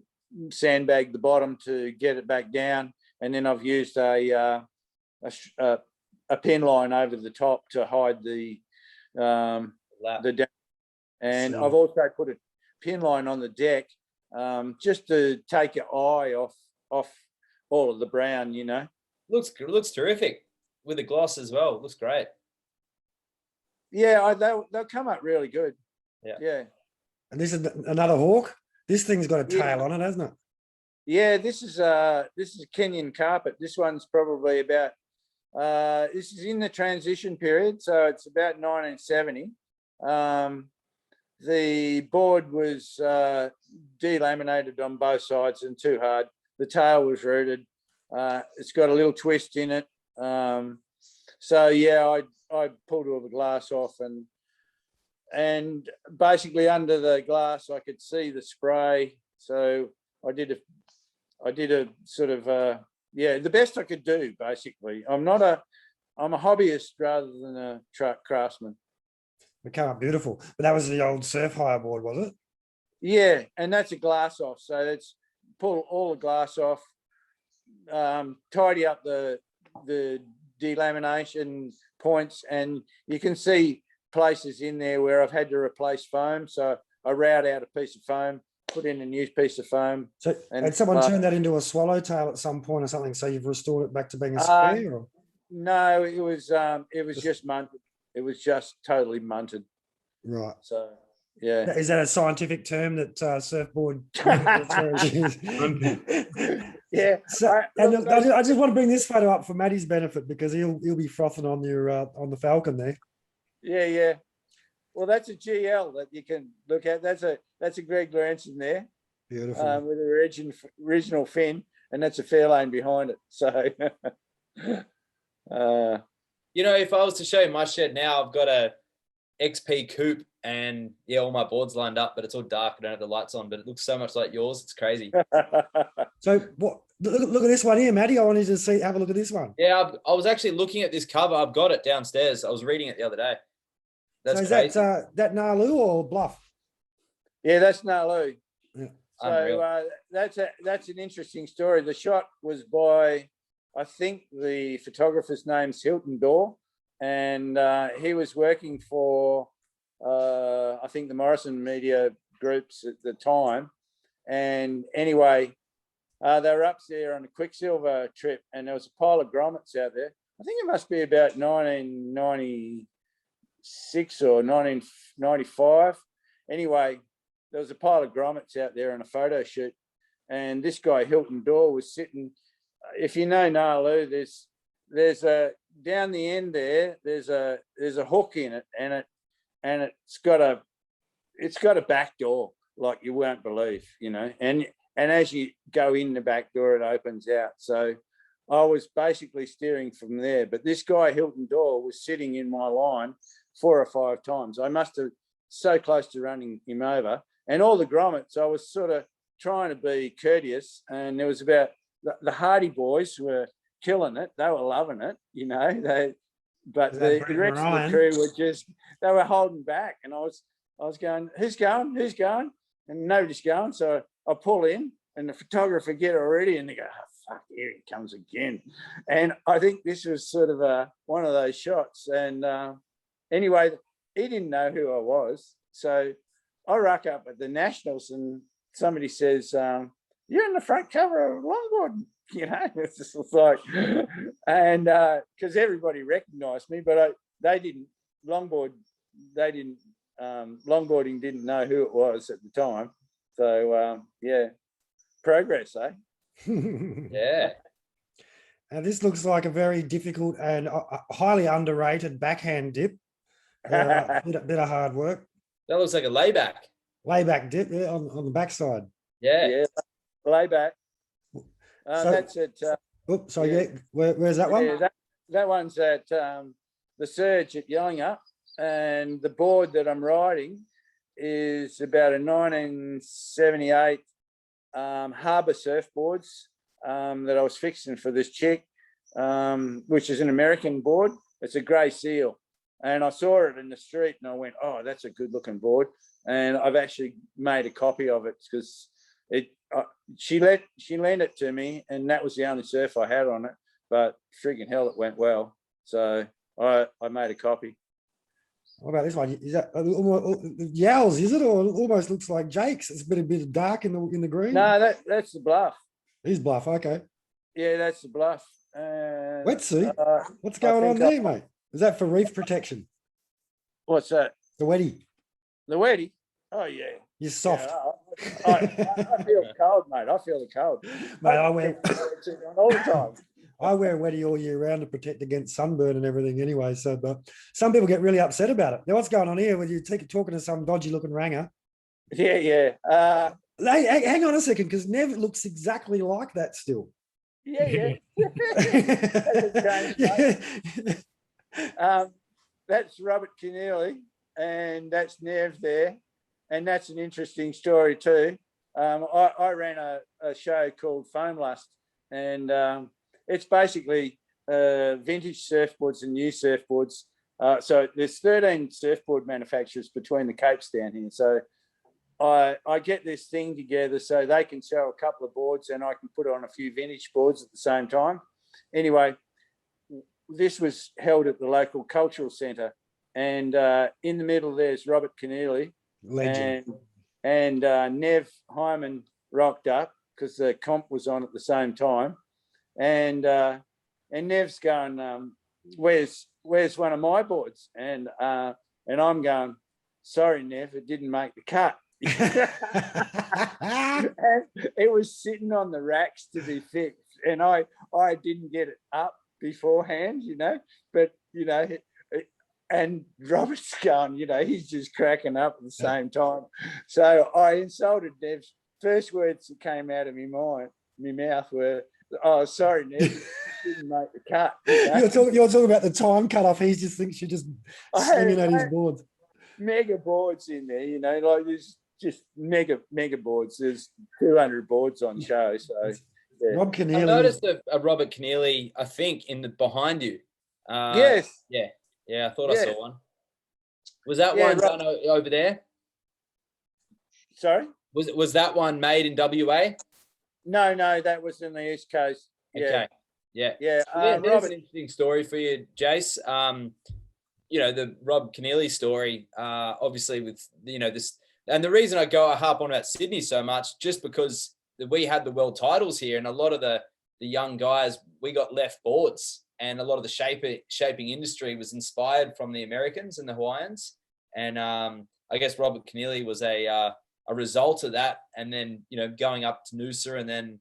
sandbag the bottom to get it back down, and then I've used a pin line over the top to hide the Lap. deck. And Sure. I've also put a pin line on the deck just to take your eye off all of the brown, you know. Looks terrific with the gloss as well. Looks great. Yeah, they'll come up really good. Yeah. And this is another hawk. This thing's got a Yeah. tail on it, hasn't it? Yeah, this is a Kenyan carpet. This one's probably about this is in the transition period, so it's about 1970. The board was delaminated on both sides and too hard. The tail was rooted. It's got a little twist in it. So yeah, I pulled all the glass off, and basically under the glass I could see the spray. So I did a sort of yeah, the best I could do basically. I'm a hobbyist rather than a craftsman. It came up beautiful. But that was the old surf hire board, was it? Yeah, and that's a glass off. So let's pull all the glass off, tidy up the delamination points, and you can see places in there where I've had to replace foam. So I route out a piece of foam, put in a new piece of foam. So And, had someone turned that into a swallowtail at some point or something? So you've restored it back to being a square? Or? No, it was just munted. It was just totally munted. Right. So yeah. Is that a scientific term that surfboard? Yeah. So, and look, I just want to bring this photo up for Matty's benefit because he'll be frothing on your on the Falcon there. Yeah. Well, that's a GL that you can look at. That's a Greg Lorenzen there Beautiful. with the original fin, and that's a Fairlane behind it. So, You know, if I was to show you my shed now, I've got a XP coupe and yeah, all my boards lined up, but it's all dark. I don't have the lights on, but it looks so much like yours. It's crazy. So what? Look at this one here, Matty. I wanted to see. Have a look at this one. Yeah, I was actually looking at this cover. I've got it downstairs. I was reading it the other day. That's so is crazy. that Nalu or Bluff? yeah, that's Nalu. Yeah. So that's an interesting story. The shot was by, I think the photographer's name's Hilton Dorr, and he was working for I think the Morrison media groups at the time. And anyway, They were up there on a Quicksilver trip, and there was a pile of grommets out there. I think it must be about 1996 or 1995. Anyway, there was a pile of grommets out there on a photo shoot, and this guy Hilton Dore was sitting. If you know Nalu, there's a down the end there. There's a hook in it, and it's got a back door like you won't believe, and as you go in the back door, it opens out. So I was basically steering from there, but this guy Hilton Dore was sitting in my line 4 or 5 times. I must have so close to running him over, and all the grommets, I was sort of trying to be courteous, and there was about the Hardy boys were killing it. They were loving it, but the rest of the crew were they were holding back, and I was going, who's going? And nobody's going. So I pull in, and the photographer get already, and they go, oh, fuck, here he comes again. And I think this was sort of one of those shots. And anyway, he didn't know who I was. So I rock up at the Nationals, and somebody says, you're in the front cover of Longboard. It's just like, and because everybody recognised me, but longboarding didn't know who it was at the time. So progress, eh? Yeah. And this looks like a very difficult and highly underrated backhand dip. Bit of hard work. That looks like a layback. Layback dip, yeah, on the backside. Yeah. Layback. So- That's it. Oops, sorry, yeah. Where's that one? Yeah, that one's at the Surge at Yellingup, and the board that I'm riding is about a 1978 Harbour surfboards that I was fixing for this chick, which is an American board. It's a grey seal, and I saw it in the street, and I went, "Oh, that's a good-looking board." And I've actually made a copy of it because she lent it to me, and that was the only surf I had on it. But friggin' hell, it went well. So I made a copy. What about this one? Is that Yowls, is it? Or it almost looks like Jake's. It's a bit of dark in the green. No, that's the Bluff. He's Bluff, okay. Yeah, that's the Bluff. Wetsuit? What's going on there, mate? Is that for reef protection? What's that? The wetty. The Weddy? Oh, yeah. You're soft. Yeah, I feel the cold, mate. I feel the cold. Mate, I wear all the time. I wear wetty all year round to protect against sunburn and everything anyway. So, but some people get really upset about it. Now, what's going on here when you talking to some dodgy looking ranger? Yeah. Hey, hang on a second, because Nev looks exactly like that still. Yeah. That's Robert Keneally, and that's Nev there. And that's an interesting story too. I ran a show called Foam Lust, and it's basically vintage surfboards and new surfboards. So there's 13 surfboard manufacturers between the Capes down here. So I get this thing together so they can sell a couple of boards and I can put on a few vintage boards at the same time. Anyway, this was held at the local cultural centre, and in the middle there's Robert Keneally. Legend. And Nev Hyman rocked up because the comp was on at the same time, and Nev's going, "Where's one of my boards?" And I'm going, "Sorry, Nev, it didn't make the cut." And it was sitting on the racks to be fixed, and I didn't get it up beforehand, but and Robert's going, he's just cracking up at the same time. So I insulted Nev's. First words that came out of my mouth were, "Oh, sorry, Nev, didn't make the cut." You're talking about the time cutoff. He just thinks you're just slinging at his boards. Mega boards in there, like there's just mega boards. There's 200 boards on show. So yeah. Rob I Keneally. noticed a Robert Keneally, I think, behind you. Yes. Yeah, I thought I saw one. Was that one done over there? Sorry? Was that one made in WA? No, that was in the East Coast. Yeah. Okay. Yeah. Yeah. There's Robert, an interesting story for you, Jace. The Rob Keneally story, obviously with, this, and the reason I harp on about Sydney so much, just because we had the world titles here, and a lot of the young guys, we got left boards, and a lot of the shaping industry was inspired from the Americans and the Hawaiians. And I guess Robert Keneally was a result of that. And then, going up to Noosa, and then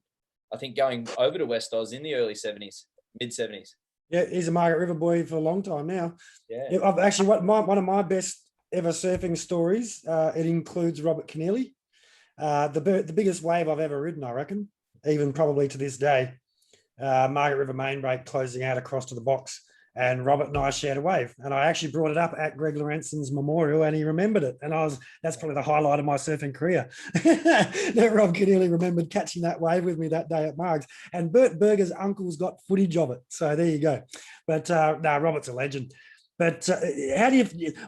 I think going over to West Oz in the early 70s, mid 70s. Yeah, he's a Margaret River boy for a long time now. Yeah. I've actually one of my best ever surfing stories. It includes Robert Keneally. The biggest wave I've ever ridden, I reckon, even probably to this day. Margaret River main break closing out across to the box, and Robert and I shared a wave, and I actually brought it up at Greg Lorenzen's memorial, and he remembered it, and that's probably the highlight of my surfing career. That Rob Keneally remembered catching that wave with me that day at Margs, and Bert Berger's uncle's got footage of it, so there you go. But no, Robert's a legend. But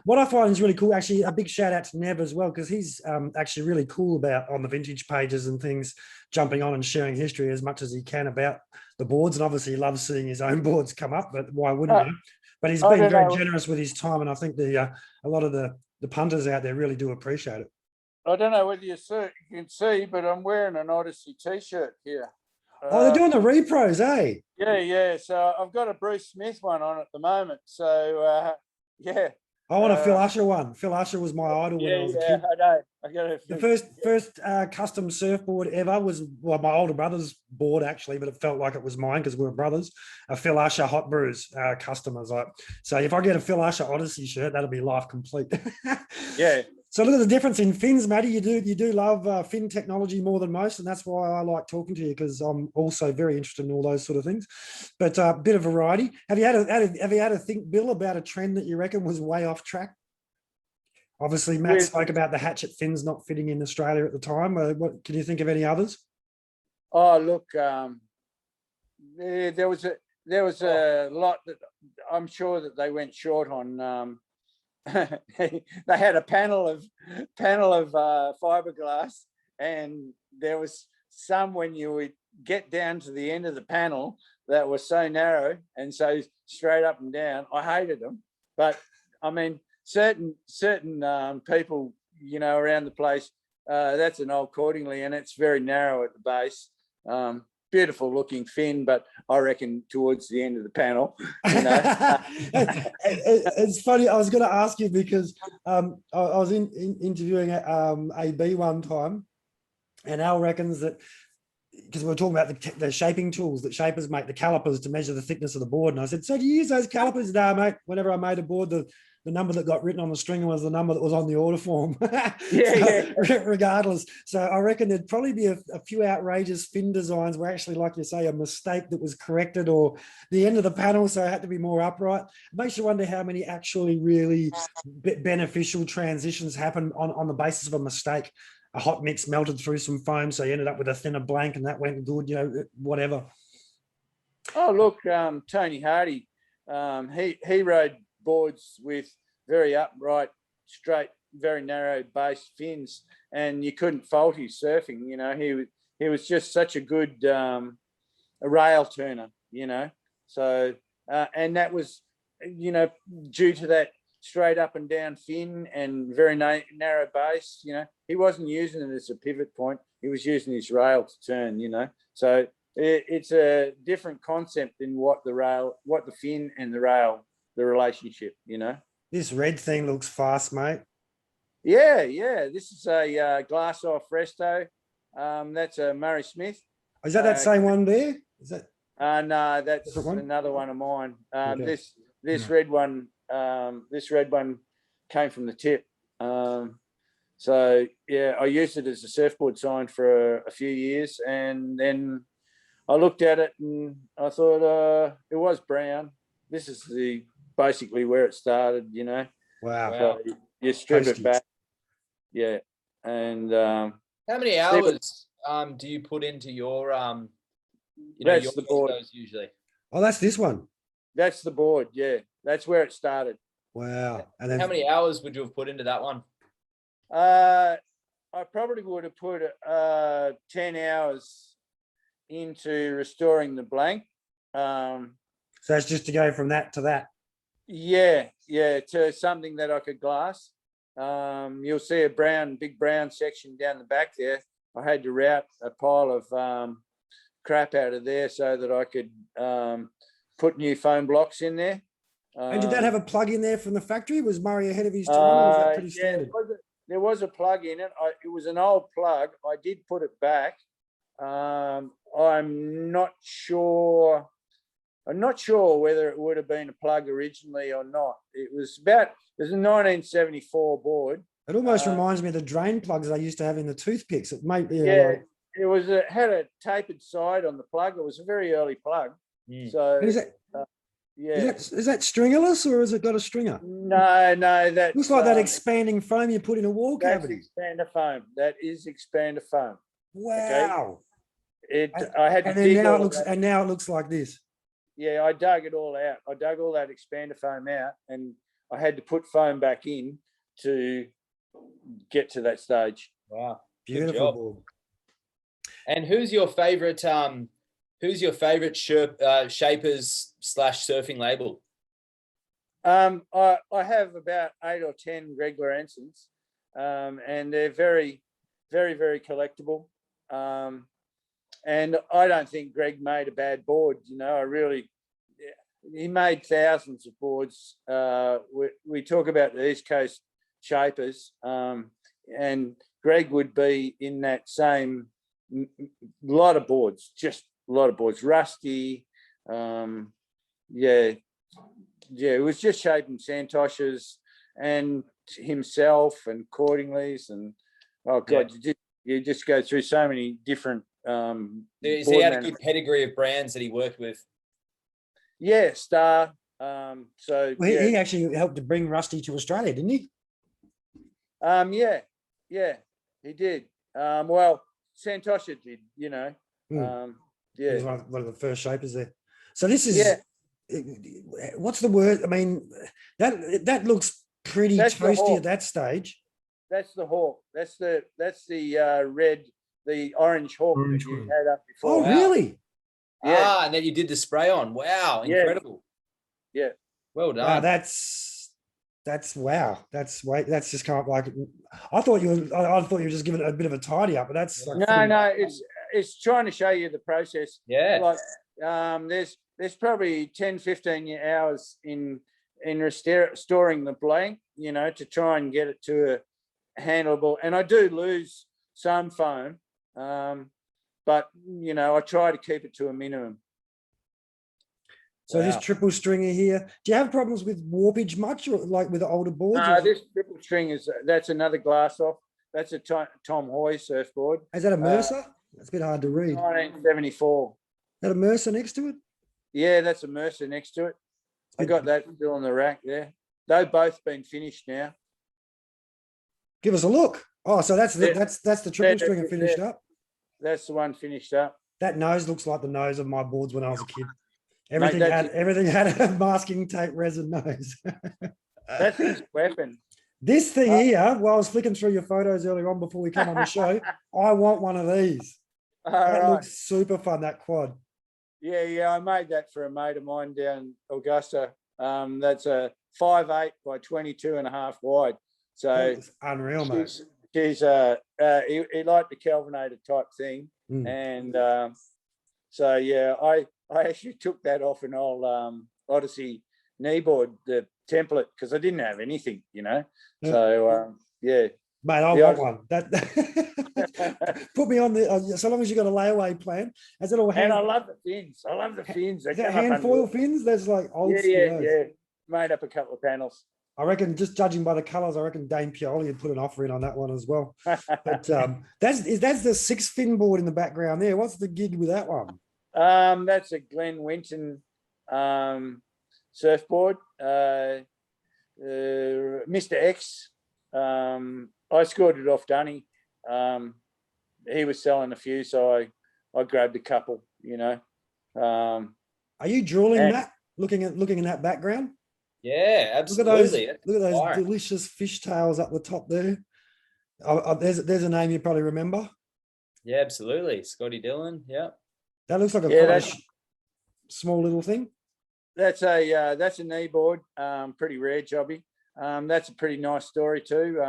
what I find is really cool, actually, a big shout out to Nev as well, because he's actually really cool about on the vintage pages and things, jumping on and sharing history as much as he can about the boards. And obviously he loves seeing his own boards come up, but why wouldn't you? But he's been very generous with his time. And I think a lot of the punters out there really do appreciate it. I don't know whether you can see, but I'm wearing an Odyssey t-shirt here. Oh, they're doing the repros, eh? Yeah. So I've got a Bruce Smith one on at the moment. So, yeah. I want a Phil Usher one. Phil Usher was my idol when I was a kid. I know. I got the first custom surfboard ever was, well, my older brother's board actually, but it felt like it was mine because we were brothers. A Phil Usher Hot Brews custom. I was like, so if I get a Phil Usher Odyssey shirt, that'll be life complete. Yeah. So look at the difference in fins, Matty. You do love fin technology more than most, and that's why I like talking to you, because I'm also very interested in all those sort of things. But a bit of variety. Have you had a think, Bill, about a trend that you reckon was way off track? Obviously, Matt spoke about the hatchet fins not fitting in Australia at the time. What can you think of any others? Oh, look, there was a lot that I'm sure that they went short on. They had a panel of fiberglass, and there was some when you would get down to the end of the panel that was so narrow and so straight up and down. I hated them, but I mean, certain people, around the place, that's an old Cordingley, and it's very narrow at the base. Beautiful looking fin, but I reckon towards the end of the panel. It's funny. I was going to ask you because I was interviewing AB one time, and Al reckons that, because we were talking about the shaping tools that shapers make, the calipers to measure the thickness of the board, and I said, so do you use those calipers? No, mate. Whenever I made a board, the number that got written on the string was the number that was on the order form. Regardless. So I reckon there'd probably be a few outrageous fin designs where actually, like you say, a mistake that was corrected, or the end of the panel, so it had to be more upright. It makes you wonder how many actually really beneficial transitions happen on the basis of a mistake. A hot mix melted through some foam, so you ended up with a thinner blank, and that went good, whatever. Oh, look, Tony Hardy, he rode boards with very upright, straight, very narrow base fins, and you couldn't fault his surfing. He was just such a good a rail turner. So and that was due to that straight up and down fin and very narrow base. He wasn't using it as a pivot point. He was using his rail to turn. So it's a different concept in what the fin and the rail, the relationship. This red thing looks fast, mate. Yeah. This is a glass off resto. That's a Murray Smith. Is that same one there? Is that? No, that's another one of mine. Okay. This red one. This red one came from the tip. So yeah, I used it as a surfboard sign for a few years, and then I looked at it and I thought it was brown. This is basically where it started, Wow. So you strip it back. Yeah. And how many hours do you put into your that's your the board usually? Oh, that's this one. That's the board, yeah. That's where it started. Wow. And then how many hours would you have put into that one? I probably would have put 10 hours into restoring the blank. So that's just to go from that to that. Yeah, to something that I could glass. You'll see a big brown section down the back there. I had to route a pile of crap out of there so that I could put new foam blocks in there. And did that have a plug in there from the factory? Was Murray ahead of his time, or was that pretty Yeah, standard? there was a plug in it. It was an old plug. I did put it back. I'm not sure. I'm not sure whether it would have been a plug originally or not. It was a 1974 board. It almost reminds me of the drain plugs I used to have in the toothpicks. It might be. Yeah, it had a tapered side on the plug. It was a very early plug. Mm. So Is that, yeah. is that stringerless, or has it got a stringer? No, that Looks like that expanding foam you put in a wall that's cavity. expander foam. That is expander foam. Wow. I had to And then dig now all it looks, that. and now it looks like this. Yeah, I dug it all out. I dug all that expander foam out, and I had to put foam back in to get to that stage. Wow. Good Beautiful job. board. And who's your favorite shapers / surfing label? I have about 8 or 10 Greg Lorentzens, and they're very, very, very collectible. And I don't think Greg made a bad board. You know, he made thousands of boards. We talk about the East Coast shapers, and Greg would be in that same lot of boards, just a lot of boards. Rusty, it was just shaping Santoshes and himself and Cordingley's, and oh god, you just go through so many different. He had a good pedigree of brands that he worked with. Yeah, Star. Well, he actually helped to bring Rusty to Australia, didn't he? Yeah, he did. Well, Santosha did, you know. He Yeah. was one of the first shapers there. So this is, what's the word? I mean, that looks pretty That's the toasty Hawk. at that stage. That's the Hawk. That's the red, the orange Hawk Orange that you one. had up Oh, before. Wow. really? Yeah. And then you did the spray on. Wow, Yeah. incredible. Yeah. Well done. Wow, that's wow. That's just kind of like, I thought you were just giving it a bit of a tidy up, but that's like No, it's trying to show you the process. Yeah. Like there's probably 10, 15 hours in restoring the blank, you know, to try and get it to a handleable. And I do lose some foam, but you know, I try to keep it to a minimum. So this Wow. triple stringer here, do you have problems with warpage much, or like with the older boards? or This triple string that's another glass off. That's a Tom Hoy surfboard, is that a Mercer? That's a bit hard to read. 1974. Is that a Mercer next to it? Yeah, that's a Mercer next to it. I got that still on the rack there. They've both been finished now. Give us a look. Oh, so that's the triple Yeah, stringer finished yeah. up. That's the one finished up. That nose looks like the nose of my boards when I was a kid. Mate, Everything had a masking tape resin nose. That's his weapon. This thing here, while I was flicking through your photos earlier on before we come on the show, I want one of these. All That right. looks super fun, that quad. Yeah, I made that for a mate of mine down Augusta. That's a 5'8" by 22.5 wide. So It's unreal, mate. she's he liked the Kelvinator type thing. Mm. And so yeah, I actually took that off an old Odyssey kneeboard, the template, because I didn't have anything, you know. Yeah. So yeah. Mate, I Yeah, want one. That put me on the. So long as you got a layaway plan, has it all And hand? I love the fins. I love the fins. They Is that come up hand under- foil fins? There's like old. Yeah, school those. yeah. Made up a couple of panels. I reckon, just judging by the colours, I reckon Dane Pioli would put an offer in on that one as well. But that's the 6 fin board in the background there. What's the gig with that one? That's a Glen Winton surfboard. Mr. X. I scored it off Dunny. He was selling a few, so I grabbed a couple, you know. Are you drooling And- that? Looking in that background? Yeah, Look at those! absolutely. Look at those Fire. delicious fish tails up the top there. There's a name you probably remember. Yeah, absolutely. Scotty Dillon. Yeah. That looks like a Yeah, quite a that's- small little thing. That's a knee board, pretty rare jobby. That's a pretty nice story too.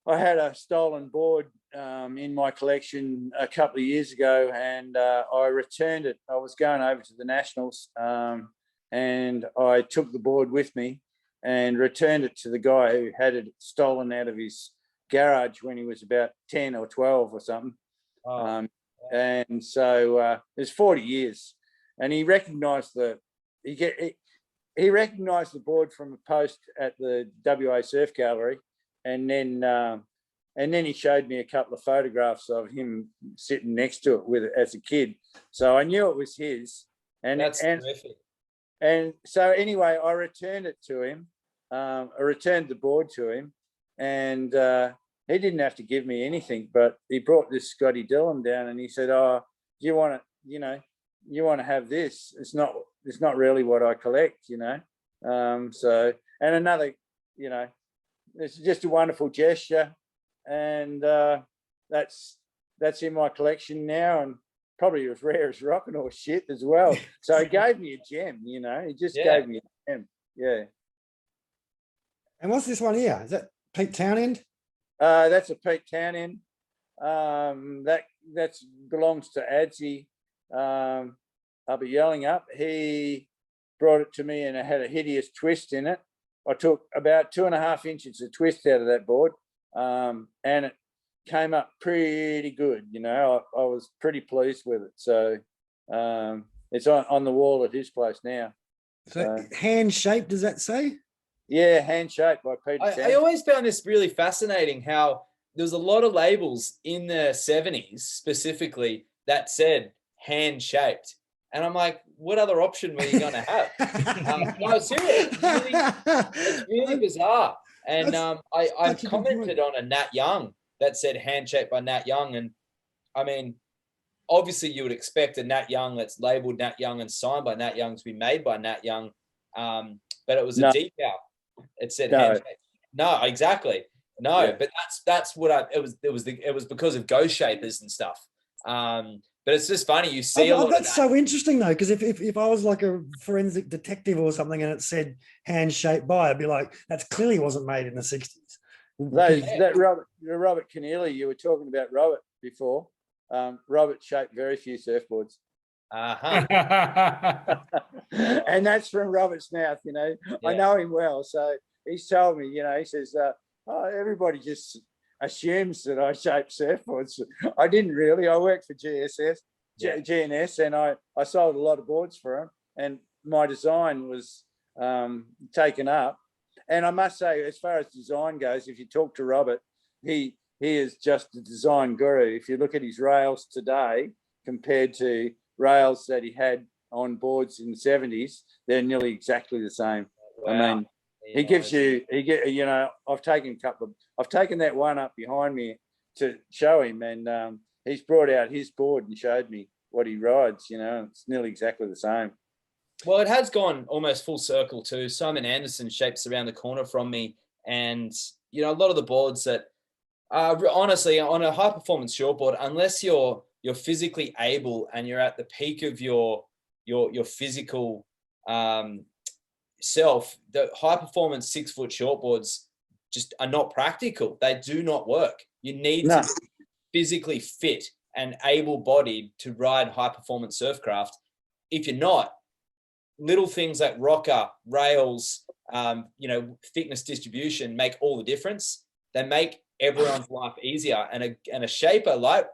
I had a stolen board in my collection a couple of years ago, and I returned it. I was going over to the Nationals, and I took the board with me and returned it to the guy who had it stolen out of his garage when he was about 10 or 12 or something. And so it's 40 years, and he recognised he recognised the board from a post at the WA Surf Gallery, and then he showed me a couple of photographs of him sitting next to it with it as a kid. So I knew it was his. And That's terrific. And so anyway, I returned it to him. I returned the board to him, and he didn't have to give me anything, but he brought this Scotty Dillon down, and he said, "Oh, do you want to, you want to have this? It's not really what I collect, So, and another, it's just a wonderful gesture, and that's in my collection now, and probably as rare as rocking or shit as well. So he gave me a gem, he just gave me a gem. Yeah. And what's this one here? Is that Pete Townend? That's a Pete Townend. That belongs to Adsy up at Yellingup. He brought it to me, and it had a hideous twist in it. I took about 2.5 inches of twist out of that board, and it came up pretty good. I was pretty pleased with it. So it's on the wall at his place now. So hand shaped, does that say? Yeah, handshake by Peter I Townend. always found this really fascinating, how there was a lot of labels in the 70s specifically that said hand shaped. And I'm like, what other option were you going to have? No, seriously, it's really bizarre. And I commented on a Nat Young that said hand shaped by Nat Young. And I mean, obviously you would expect a Nat Young that's labeled Nat Young and signed by Nat Young to be made by Nat Young. But it was a decal. It said handshake. No, exactly. No, yeah. But that's what it was because of Ghost Shapers and stuff. But it's just funny. You see a lot that's of that. so interesting though, because if I was like a forensic detective or something and it said hand shaped by, I'd be like, that clearly wasn't made in the 60s. That Robert Keneally, you were talking about Robert before. Robert shaped very few surfboards. And that's from Robert's mouth, Yeah. I know him well, so he's told me, he says, everybody just assumes that I shape surfboards. I didn't really. I worked for GNS, and I sold a lot of boards for them, and my design was taken up. And I must say, as far as design goes, if you talk to Robert, he is just a design guru. If you look at his rails today compared to rails that he had on boards in the 70s, they're nearly exactly the same. Wow. I mean, I've taken that one up behind me to show him, and he's brought out his board and showed me what he rides, it's nearly exactly the same. Well, it has gone almost full circle too. Simon Anderson shapes around the corner from me, and a lot of the boards that honestly, on a high performance shortboard, unless you're physically able and you're at the peak of your physical self, the high performance 6-foot shortboards just are not practical. They do not work. You need to be physically fit and able-bodied to ride high performance surfcraft. If you're not, little things like rocker, rails, thickness distribution make all the difference. They make everyone's life easier. And a shaper like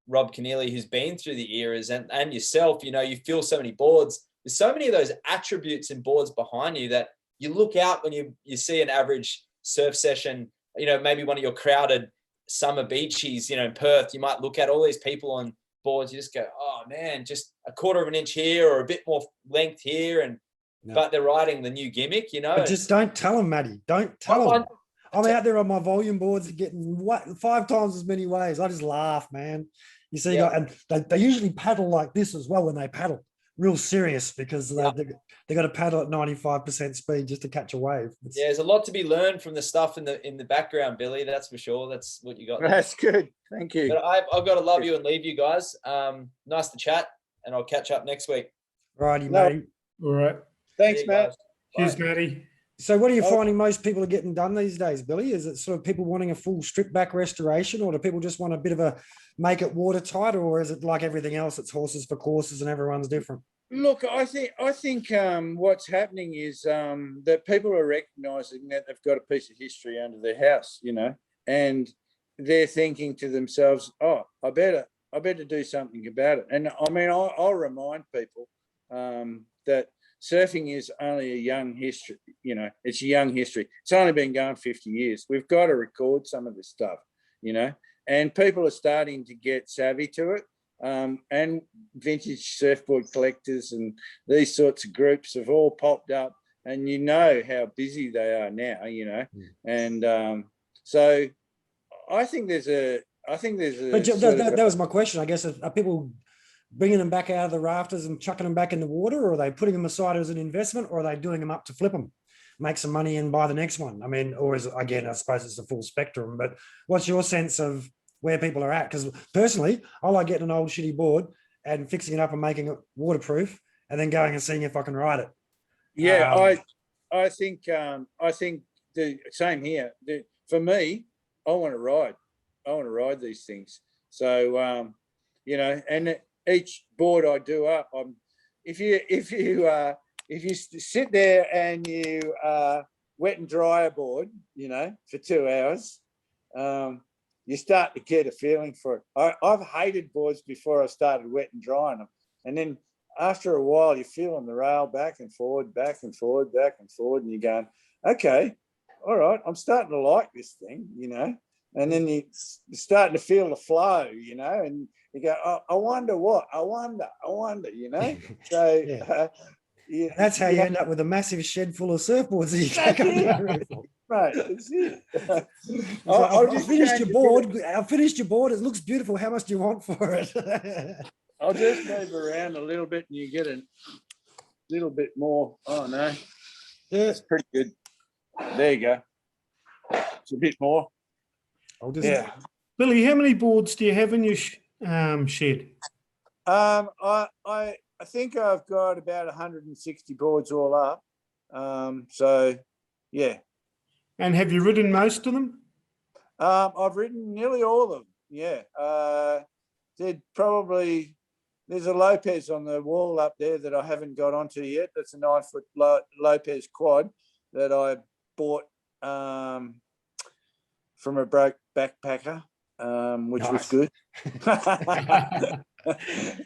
Rob Keneally, who's been through the eras, and yourself, you feel so many boards. There's so many of those attributes in boards behind you that you look out when you see an average surf session, maybe one of your crowded summer beaches, in Perth, you might look at all these people on boards, you just go, oh man, just a 1/4 of an inch here or a bit more length here, but they're riding the new gimmick, But just don't tell them, Matty. Don't tell them. I'm out there on my volume boards getting 5 times as many waves. I just laugh, man. You see, and they usually paddle like this as well when they paddle. Real serious, because they got to paddle at 95% speed just to catch a wave. There's a lot to be learned from the stuff in the background, Billy. That's for sure. That's what you got. That's good. Thank you. But I've got to love you and leave you guys. Nice to chat, and I'll catch up next week. Righty, Matty. All right. Thanks, Matt. Cheers, Matty. So what are you Oh. finding most people are getting done these days, Billy? Is it sort of people wanting a full strip back restoration, or do people just want a bit of a make it watertight, or is it like everything else, it's horses for courses and everyone's different? Look, I think what's happening is that people are recognising that they've got a piece of history under their house, you know, and they're thinking to themselves, "Oh, I better do something about it." And I mean, I'll remind people that surfing is only a young history. You know, it's a young history. It's only been going 50 years. We've got to record some of this stuff, you know, and people are starting to get savvy to it. And vintage surfboard collectors and these sorts of groups have all popped up, and you know how busy they are now, you know, and so I think there's a But that was my question. I guess, are people bringing them back out of the rafters and chucking them back in the water, or are they putting them aside as an investment, or are they doing them up to flip them, make some money and buy the next one? I mean, or is it, again, I suppose it's the full spectrum, but what's your sense of where people are at? Because personally, I like getting an old shitty board and fixing it up and making it waterproof and then going and seeing if I can ride it. Yeah, I think the same here. For me, I want to ride these things. So you know, and each board I do up, if you sit there and you wet and dry a board, you know, for 2 hours, you start to get a feeling for it. I've hated boards before I started wet and drying them, and then after a while, you're feeling the rail back and forward, back and forward, back and forward, and you're going, okay, all right, I'm starting to like this thing, you know. And then you're starting to feel the flow, you know, and you go, oh, I wonder, you know. So Yeah. That's how you end up with a massive shed full of surfboards that you take up the roof. Right, that's it. I finished your board. I finished your board. It looks beautiful. How much do you want for it? I'll just move around a little bit and you get a little bit more. Oh, no. Yeah. That's pretty good. There you go. It's a bit more. I'll just, Yeah. Billy, how many boards do you have in your shed? I think I've got about 160 boards all up. So, yeah. And have you ridden most of them? I've ridden nearly all of them. Yeah. There's a Lopez on the wall up there that I haven't got onto yet. That's a 9-foot Lopez quad that I bought from a broke backpacker, which was good.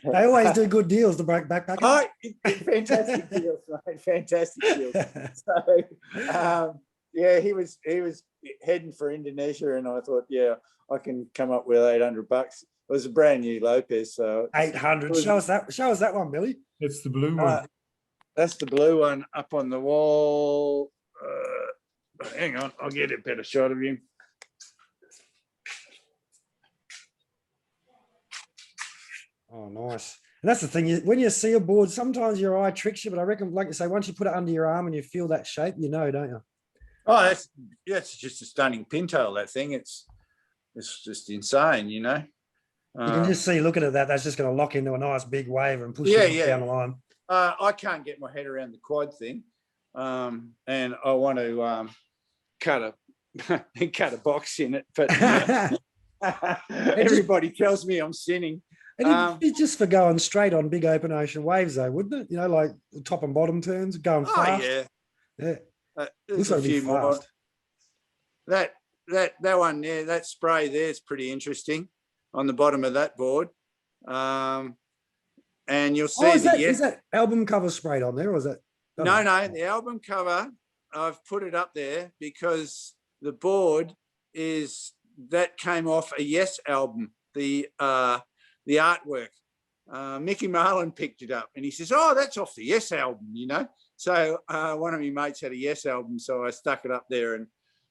They always do good deals, the broke backpackers. Oh, fantastic deals, mate. Fantastic deals. So, yeah, he was heading for Indonesia, and I thought, yeah, I can come up with $800. It was a brand new Lopez, so 800. Show us that one, Billy. It's the blue one. that's the blue one up on the wall. Hang on, I'll get a better shot of him. Oh, nice. And that's the thing. When you see a board, sometimes your eye tricks you, but I reckon, like you say, once you put it under your arm and you feel that shape, you know, don't you? Oh, that's just a stunning pintail. That thing, it's just insane, you know. You can just see, look at it, that's just going to lock into a nice big wave and push you down the line. I can't get my head around the quad thing, and I want to cut a box in it, but everybody tells me I'm sinning. It's just for going straight on big open ocean waves, though, wouldn't it? You know, like top and bottom turns, going fast. Yeah. Looks There's a like few more. fast. That one there, that spray there is pretty interesting on the bottom of that board. And you'll see is that album cover sprayed on there, or is that? No, the album cover, I've put it up there because the board that came off a Yes album, the artwork. Mickey Marlin picked it up and he says, oh, that's off the Yes album, you know. So one of my mates had a Yes album, so I stuck it up there and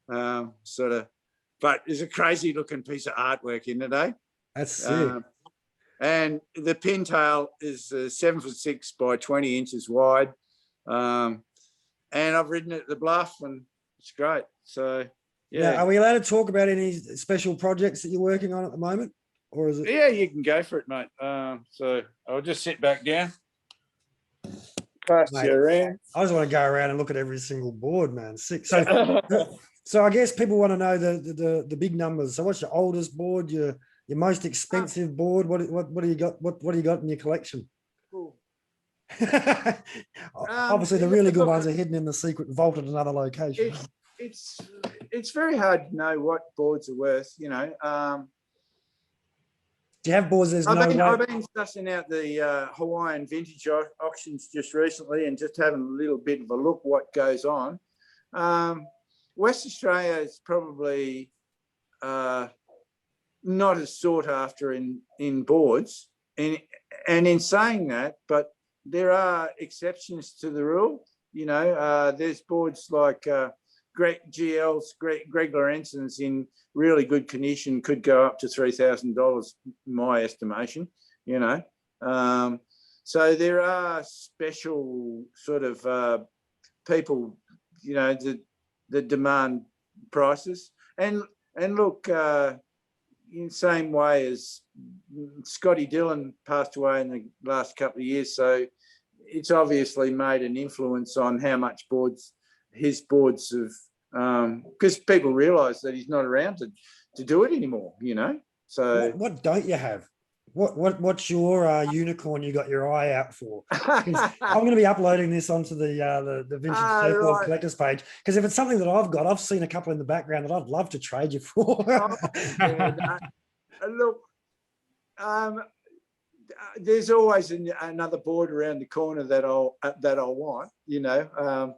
but it's a crazy looking piece of artwork in it, eh? That's sick. And the pintail is 7'6" by 20 inches wide. And I've ridden it at the Bluff and it's great. So, yeah. Now, are we allowed to talk about any special projects that you're working on at the moment? Or is it? Yeah, you can go for it, mate. So I'll just sit back down. pass Mate. you around. I just want to go around and look at every single board, man. Sick. So I guess people want to know the big numbers. So what's your oldest board? Your most expensive board? What do you got? What do you got in your collection? Obviously, the really good ones are hidden in the secret vault at another location. It's very hard to know what boards are worth, you know. Do you have boards? There's no way. I've been sussing out the Hawaiian vintage auctions just recently and just having a little bit of a look what goes on. West Australia is probably not as sought after in boards. And in saying that, but there are exceptions to the rule. You know, there's boards like Greg Lorenzen's in really good condition, could go up to $3,000, in my estimation, you know. So there are special sort of people, you know, that demand prices. And look, in the same way as Scotty Dillon passed away in the last couple of years, so it's obviously made an influence on how much his boards have, because people realise that he's not around to do it anymore, you know. So what don't you have? What's your unicorn you got your eye out for? 'Cause I'm going to be uploading this onto the Vintage Surfboard right. Collectors page, because if it's something that I've got, I've seen a couple in the background that I'd love to trade you for. Yeah, look, there's always another board around the corner that I'll want, you know.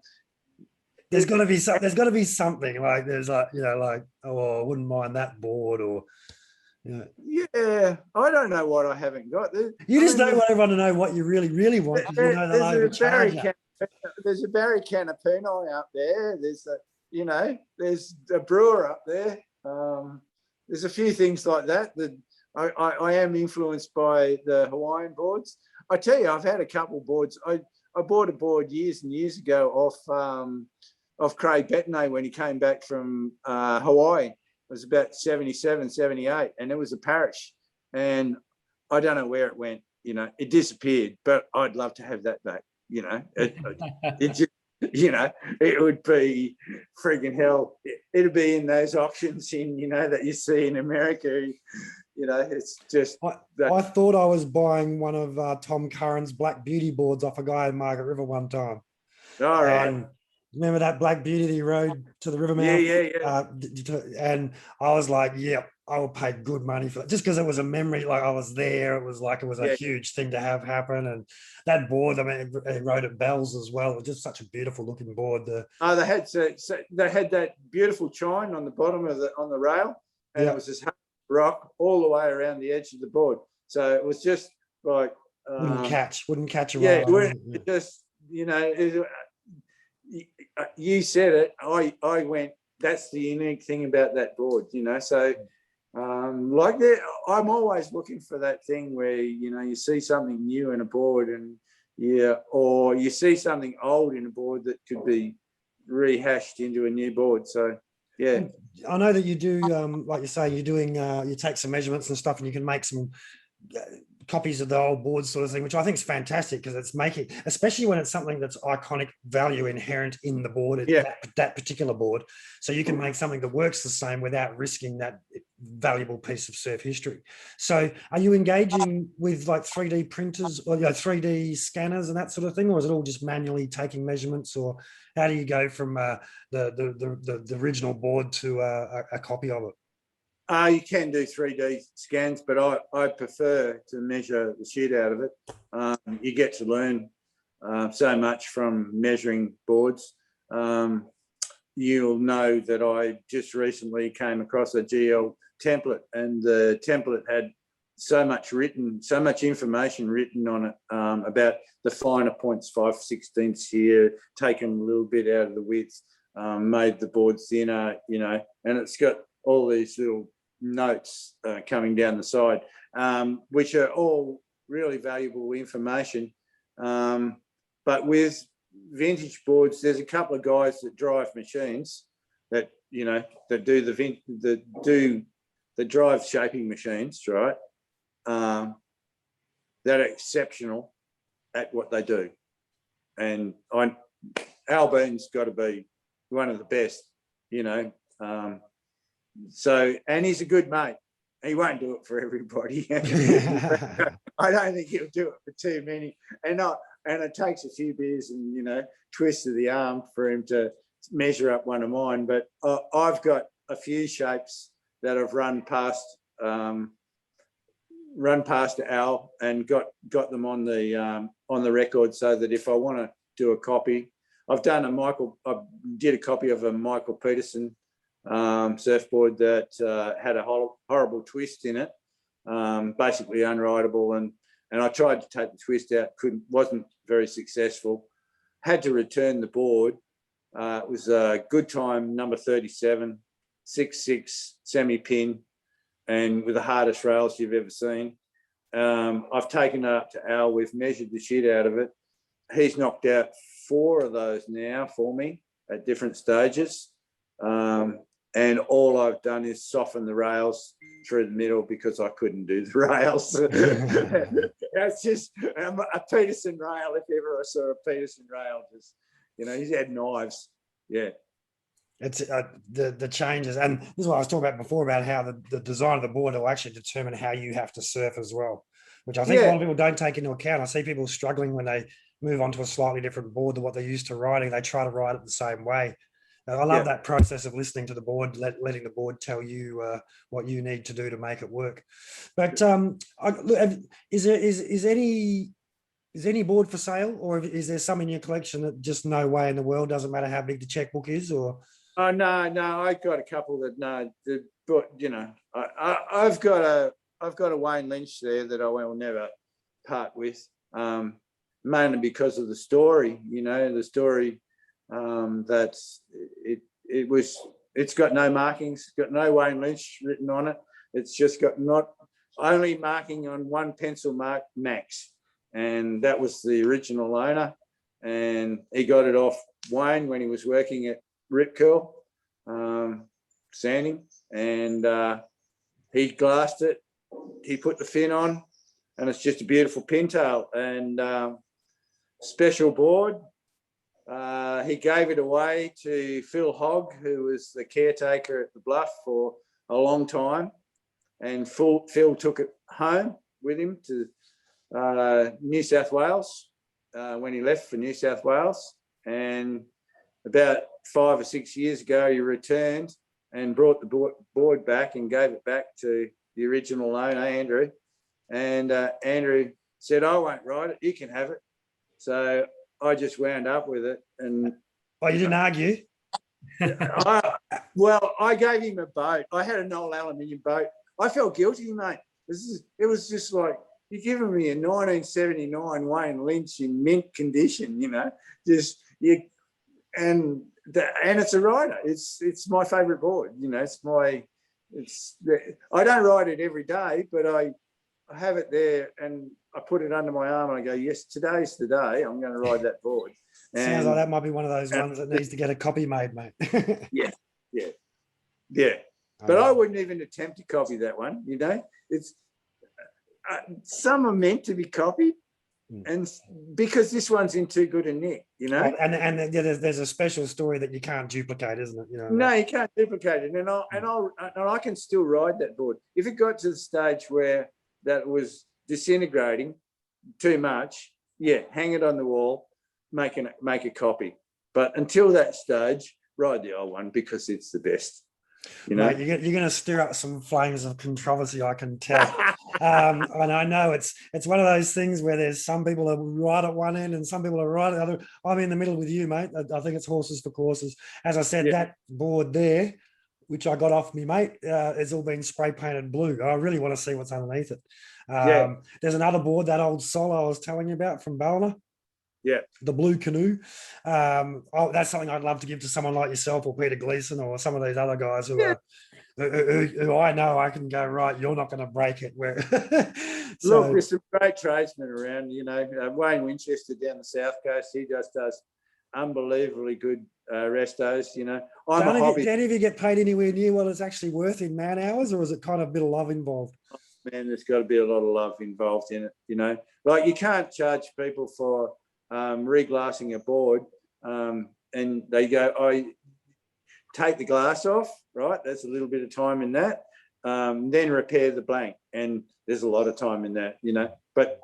There's got to be something. There's got to be something like there's like, you know, like, oh, I wouldn't mind that board, or you know. Yeah, I don't know what I haven't got. You just don't want everyone to know what you really, really want, because you know they'll overcharge you. There's a Barry Canapino out there. There's a brewer up there. There's a few things like that I am influenced by the Hawaiian boards. I tell you, I've had a couple boards. I bought a board years and years ago off Craig Bettany when he came back from Hawaii. It was about 77, 78, and it was a parish. And I don't know where it went, you know, it disappeared, but I'd love to have that back, you know. It just, you know, it would be frigging hell. It'd be in those auctions that you see in America. You know, it's just. I thought I was buying one of Tom Curran's Black Beauty boards off a guy in Margaret River one time. All right. Remember that Black Beauty that he rode to the river mouth? Yeah. And I was like, yeah, I will pay good money for that, just because it was a memory. Like I was there. It was a huge thing to have happen. And that board, I mean, it rode at Bell's as well. It was just such a beautiful looking board. They had that beautiful chine on the bottom on the rail, and it was this rock all the way around the edge of the board. So it was just like wouldn't catch a yeah, rail. it just, you know, you said it. I went, that's the unique thing about that board, you know. So like that, I'm always looking for that thing where, you know, you see something new in a board, and or you see something old in a board that could be rehashed into a new board. So yeah, I know that you do, like you say, you're doing, you take some measurements and stuff, and you can make some copies of the old boards sort of thing, which I think is fantastic, because it's making, especially when it's something that's iconic value inherent in the board, that particular board. So you can make something that works the same without risking that valuable piece of surf history. So are you engaging with like 3D printers or 3D scanners and that sort of thing, or is it all just manually taking measurements, or how do you go from the original board to a copy of it? You can do 3D scans, but I prefer to measure the shit out of it. You get to learn so much from measuring boards. You'll know that I just recently came across a GL template, and the template had so much information written on it about the finer points, 5/16 here, taken a little bit out of the width, made the board thinner, you know, and it's got all these little notes coming down the side, which are all really valuable information. But with vintage boards, there's a couple of guys that drive machines that, you know, that drive shaping machines, right? That are exceptional at what they do. and Albine's got to be one of the best, you know. So, and he's a good mate. He won't do it for everybody. I don't think he'll do it for too many. And it takes a few beers and, you know, twist of the arm for him to measure up one of mine. But I've got a few shapes that I've run past Al and got them on the record, so that if I want to do a copy, I did a copy of a Michael Peterson surfboard that had a horrible twist in it, basically unrideable, and I tried to take the twist out, wasn't very successful. Had to return the board. It was a Good Time number 37, 6.6 semi-pin, and with the hardest rails you've ever seen. I've taken it up to Al. We've measured the shit out of it. He's knocked out 4 of those now for me at different stages. And all I've done is soften the rails through the middle because I couldn't do the rails. That's just a Peterson rail. If ever I saw a Peterson rail, just, you know, he's had knives. Yeah. It's the changes. And this is what I was talking about before, about how the design of the board will actually determine how you have to surf as well, which I think a lot of people don't take into account. I see people struggling when they move on to a slightly different board than what they're used to riding. They try to ride it the same way. I love that process of listening to the board, letting the board tell you what you need to do to make it work. But is any board for sale, or is there some in your collection that just no way in the world, doesn't matter how big the checkbook is? Or no, I got a couple that but you know, I've got a Wayne Lynch there that I will never part with, mainly because of the story. You know, the story. It's got no markings, it's got no Wayne Lynch written on it. It's just got not only marking on one pencil mark, Max, and that was the original owner, and he got it off Wayne when he was working at Rip Curl, sanding, and he glassed it, he put the fin on, and it's just a beautiful pintail and special board. He gave it away to Phil Hogg, who was the caretaker at the Bluff for a long time. And Phil took it home with him to New South Wales when he left for New South Wales. And about 5 or 6 years ago, he returned and brought the board back and gave it back to the original owner, Andrew. And Andrew said, I won't ride it, you can have it. So I just wound up with it. And you didn't argue? I gave him a boat. I had an old aluminium boat. I felt guilty, mate. It was just like, you're giving me a 1979 Wayne Lynch in mint condition, you know, and it's a rider. It's my favourite board, you know. I don't ride it every day, but I have it there and I put it under my arm and I go, yes, today's the day I'm going to ride that board. Sounds like that might be one of those ones that needs to get a copy made, mate. Yeah. But I wouldn't even attempt to copy that one, you know. It's some are meant to be copied, and because this one's in too good a nick, you know. And there's a special story that you can't duplicate, isn't it? You know. No, you can't duplicate it, and I can still ride that board. If it got to the stage where that was disintegrating too much, hang it on the wall, make a copy. But until that stage, ride the old one because it's the best. You know, mate, you're going to stir up some flames of controversy, I can tell. And I know it's one of those things where there's some people are right at one end and some people are right at the other. I'm in the middle with you, mate. I think it's horses for courses. As I said, that board there, which I got off me, mate, it's all been spray painted blue. I really want to see what's underneath it. There's another board, that old Solo I was telling you about from Ballina. Yeah, the Blue Canoe. That's something I'd love to give to someone like yourself or Peter Gleason or some of these other guys who I know I can go, right, you're not going to break it. Look, there's some great tradesmen around, you know. Wayne Winchester down the south coast, he just does unbelievably good restos, you know. Do any of you get paid anywhere near what it's actually worth in man hours, or is it kind of a bit of love involved? Man, there's got to be a lot of love involved in it, you know. Like, you can't charge people for reglassing a board, and they go, I take the glass off, right? That's a little bit of time in that. Then repair the blank, and there's a lot of time in that, you know. But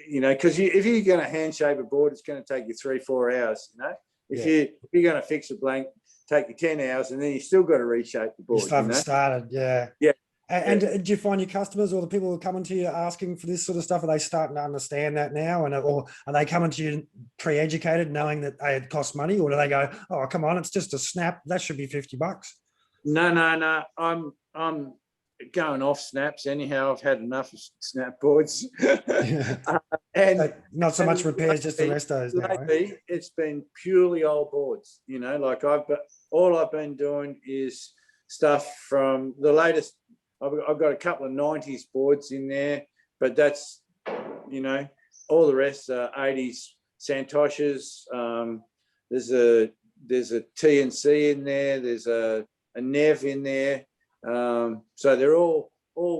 you know, because if you're going to hand shape a board, it's going to take you 3-4 hours, you know. If you're going to fix a blank, take you 10 hours, and then you still got to reshape the board. You still haven't started, yeah. Yeah. And do you find your customers or the people who are coming to you asking for this sort of stuff, are they starting to understand that now? And or are they coming to you pre-educated, knowing that it costs money, or do they go, oh, come on, it's just a snap, that should be $50? No. I'm going off snaps anyhow. I've had enough of snap boards. And not so much repairs, just the restos now. Lately, it's been purely old boards. You know, like all I've been doing is stuff from the latest. I've got a couple of 90s boards in there, but that's, you know, all the rest are 80s Santoshes. There's a TNC in there. There's a Nev in there. So they're all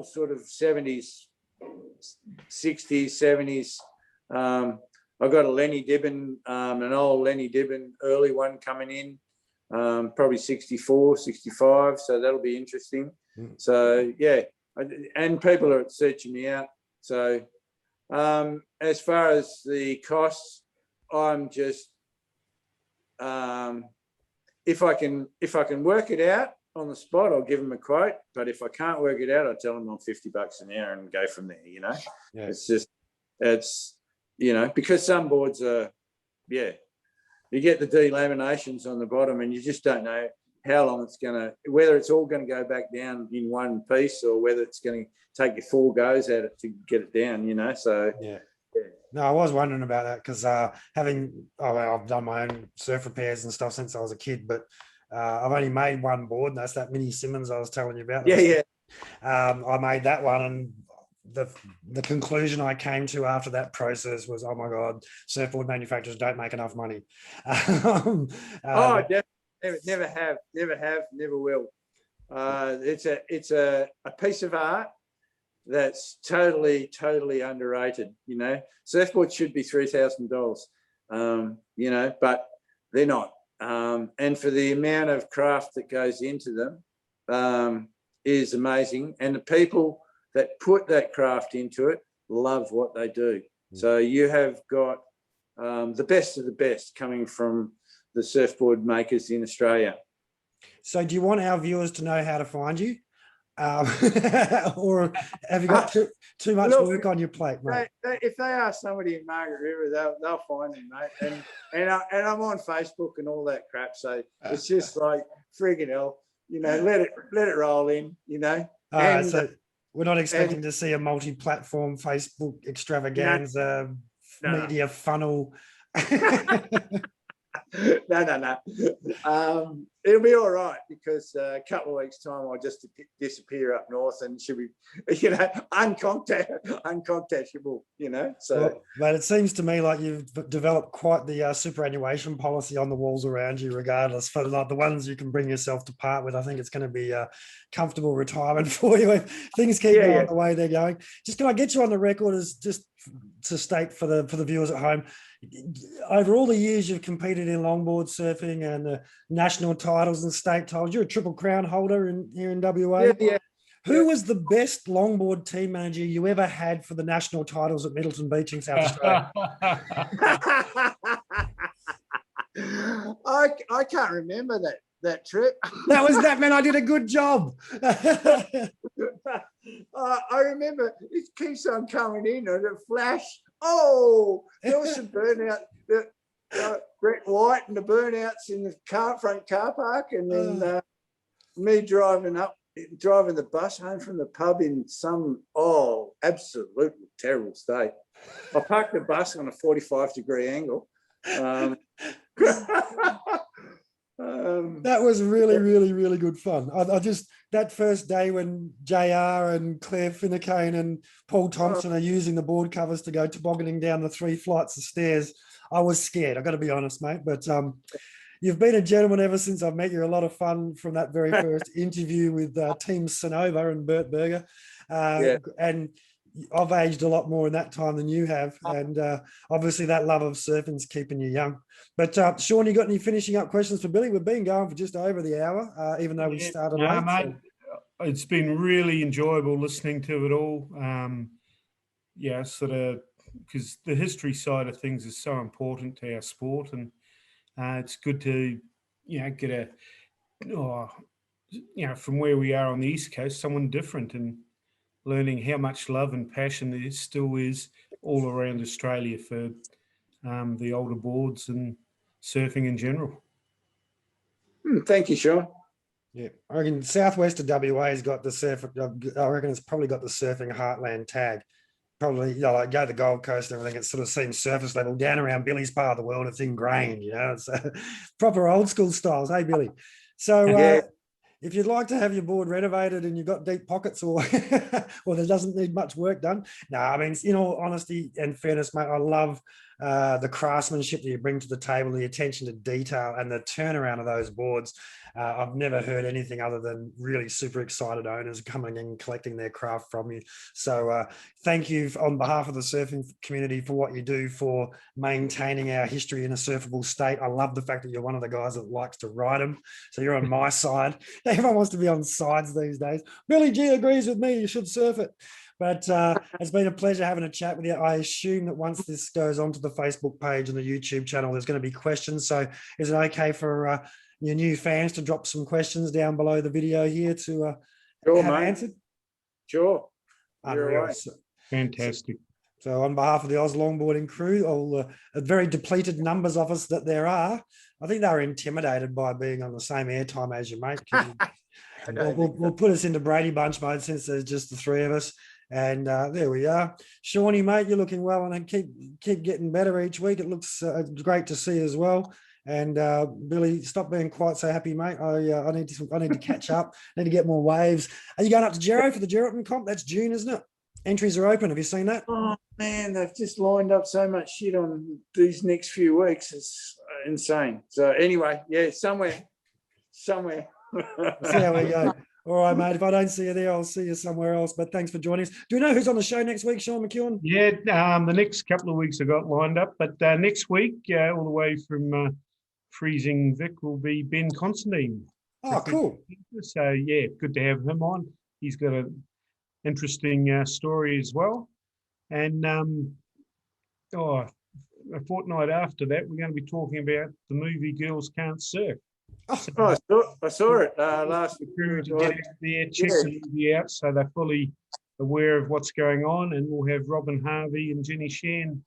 sort of 70s, 60s, 70s. I've got a Lenny Dibben, an old Lenny Dibben early one coming in, probably 64, 65. So that'll be interesting. So yeah, and people are searching me out. So as far as the costs, I'm just if I can work it out on the spot, I'll give them a quote. But if I can't work it out, I tell them I'm $50 an hour and go from there. You know, it's you know, because some boards are, you get the delaminations on the bottom, and you just don't know how long it's going to, whether it's all going to go back down in one piece or whether it's going to take you 4 goes at it to get it down, you know. So no, I was wondering about that because I've done my own surf repairs and stuff since I was a kid, but I've only made one board, and that's that Mini Simmons I was telling you about. I made that one, and the conclusion I came to after that process was, oh my God, surfboard manufacturers don't make enough money. Never have, never will. It's a piece of art that's totally underrated. You know, surfboards should be $3,000. You know, but they're not. And for the amount of craft that goes into them is amazing. And the people that put that craft into it love what they do. So you have got the best of the best coming from the surfboard makers in Australia. So do you want our viewers to know how to find you? Or have you got too much work on your plate, mate? If they ask somebody in Margaret River, they'll find me, mate. And I'm on Facebook and all that crap. So it's just like friggin' hell, you know. Let it roll in, you know. So we're not expecting to see a multi-platform Facebook extravaganza media funnel. No. It'll be all right because a couple of weeks' time I'll just disappear up north and she'll be, you know, uncontactable, you know. So, well, but it seems to me like you've developed quite the superannuation policy on the walls around you, regardless. For like the ones you can bring yourself to part with, I think it's going to be a comfortable retirement for you if things keep going the way they're going. Just can I get you on the record as just to state for the viewers at home, over all the years you've competed in longboard surfing and national titles and state titles, you're a Triple Crown holder here in WA. Who was the best longboard team manager you ever had for the national titles at Middleton Beach in South Australia? I can't remember that trip. That meant I did a good job. I remember it keeps on coming in and it flashed. Oh, there was some burnout. Brett White and the burnouts in the front car park, and then me driving the bus home from the pub in some absolutely terrible state. I parked the bus on a 45-degree angle. That was really good fun. I just, that first day when JR and Claire Finnecane and Paul Thompson are using the board covers to go tobogganing down the 3 flights of stairs, I was scared. I got to be honest, mate. But you've been a gentleman ever since I've met you. A lot of fun from that very first interview with Team Sonova and Bert Berger. And I've aged a lot more in that time than you have, and obviously that love of surfing's keeping you young. But Sean, you got any finishing up questions for Billy? We've been going for just over the hour, even though we Yeah, started no, late. mate, it's been really enjoyable listening to it all. Yeah, sort of, because the history side of things is so important to our sport, and it's good to, get from where we are on the East Coast, someone different, and learning how much love and passion there still is all around Australia for the older boards and surfing in general. Thank you, Sean. Yeah, I reckon southwest of WA has got the surf. I reckon it's probably got the surfing heartland tag. Probably, like go to the Gold Coast and everything. It sort of seems surface level. Down around Billy's part of the world, it's ingrained. It's proper old school styles. Hey, Billy. So, Yeah. if you'd like to have your board renovated and you've got deep pockets, or or there doesn't need much work done, no, I mean, in all honesty and fairness, mate, I love the craftsmanship that you bring to the table, the attention to detail, and the turnaround of those boards. I've never heard anything other than really super excited owners coming and collecting their craft from you. So thank you on behalf of the surfing community for what you do for maintaining our history in a surfable state. I love the fact that you're one of the guys that likes to ride them. So you're on my side. Everyone wants to be on sides these days. Billy G agrees with me. You should surf it. But it's been a pleasure having a chat with you. I assume that once this goes onto the Facebook page and the YouTube channel, there's going to be questions. So is it okay for your new fans to drop some questions down below the video here to Sure, have mate. answered? Sure. You're Unreal. right. Fantastic. So on behalf of the Oz Longboarding crew, all the very depleted numbers of us that there are, I think they were intimidated by being on the same airtime as you, mate. We'll put us into Brady Bunch mode since there's just the three of us. And there we are. Shawnee, mate, you're looking well and keep getting better each week. It looks great to see as well. And Billy, stop being quite so happy, mate. I need to catch up. I need to get more waves. Are you going up to Gero for the Geraldton comp? That's June, isn't it? Entries are open. Have you seen that? Oh man, they've just lined up so much shit on these next few weeks. It's insane. So anyway, yeah, somewhere. See how we go. All right, mate. If I don't see you there, I'll see you somewhere else. But thanks for joining us. Do we know who's on the show next week, Sean McEwen? Yeah, the next couple of weeks I got lined up, but next week, all the way from Freezing Vic, will be Ben Constantine. Oh, cool. So yeah, good to have him on. He's got an interesting story as well. And a fortnight after that, we're going to be talking about the movie Girls Can't Surf. Oh, I saw it last week. To get out there, check the movie out so they're fully aware of what's going on, and we'll have Robin Harvey and Jenny Shan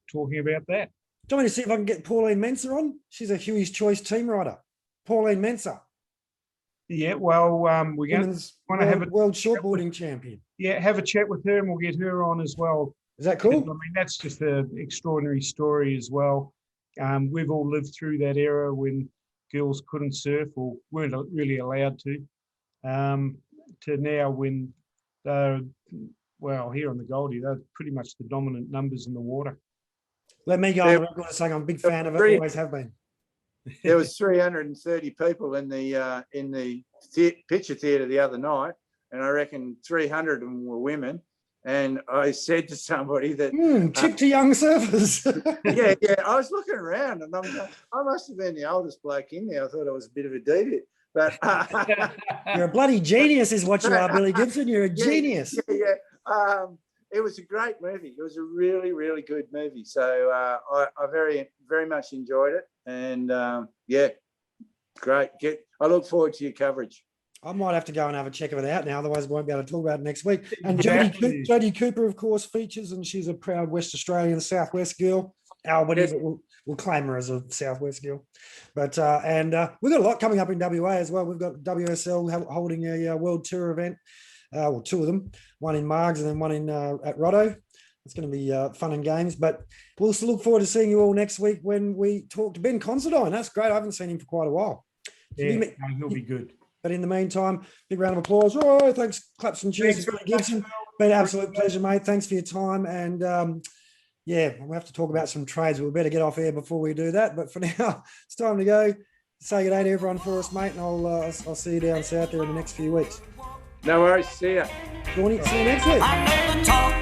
talking about that. Do you want me to see if I can get Pauline Mensah on? She's a Huey's Choice team rider. Pauline Mensah. Yeah, well, we're going to have a world shortboarding champion. Yeah, have a chat with her, and we'll get her on as well. Is that cool? I mean, that's just an extraordinary story as well. We've all lived through that era when girls couldn't surf or weren't really allowed to now when they're, here on the Goldie, they're pretty much the dominant numbers in the water. Let me go on the record saying I'm a big fan of it, always have been. There was 330 people in the picture theatre the other night, and I reckon 300 of them were women. And I said to somebody that tip to young surfers. yeah. I was looking around, and I must have been the oldest bloke in there. I thought I was a bit of a deviant, but you're a bloody genius, is what you are, Billy Gibson. You're a genius. Yeah. It was a great movie. It was a really, really good movie. So I very, very much enjoyed it, and great. I look forward to your coverage. I might have to go and have a check of it out now, otherwise we won't be able to talk about it next week. And Jodie Cooper, of course, features, and she's a proud West Australian Southwest girl. Albany, but we'll claim her as a Southwest girl. But we've got a lot coming up in WA as well. We've got WSL holding a world tour event. Two of them, one in Margs and then one in at Rotto. It's going to be fun and games, but we'll look forward to seeing you all next week when we talk to Ben Considine. That's great. I haven't seen him for quite a while. Yeah, he'll be good. But in the meantime, big round of applause. Oh, thanks, claps and cheers. Thanks, Gibson. Been an absolute pleasure, mate. Thanks for your time. And we'll have to talk about some trades. We'll better get off air before we do that. But for now, it's time to go. Say good day to everyone for us, mate. And I'll see you down south there in the next few weeks. No worries. See ya. See you next week. I never talk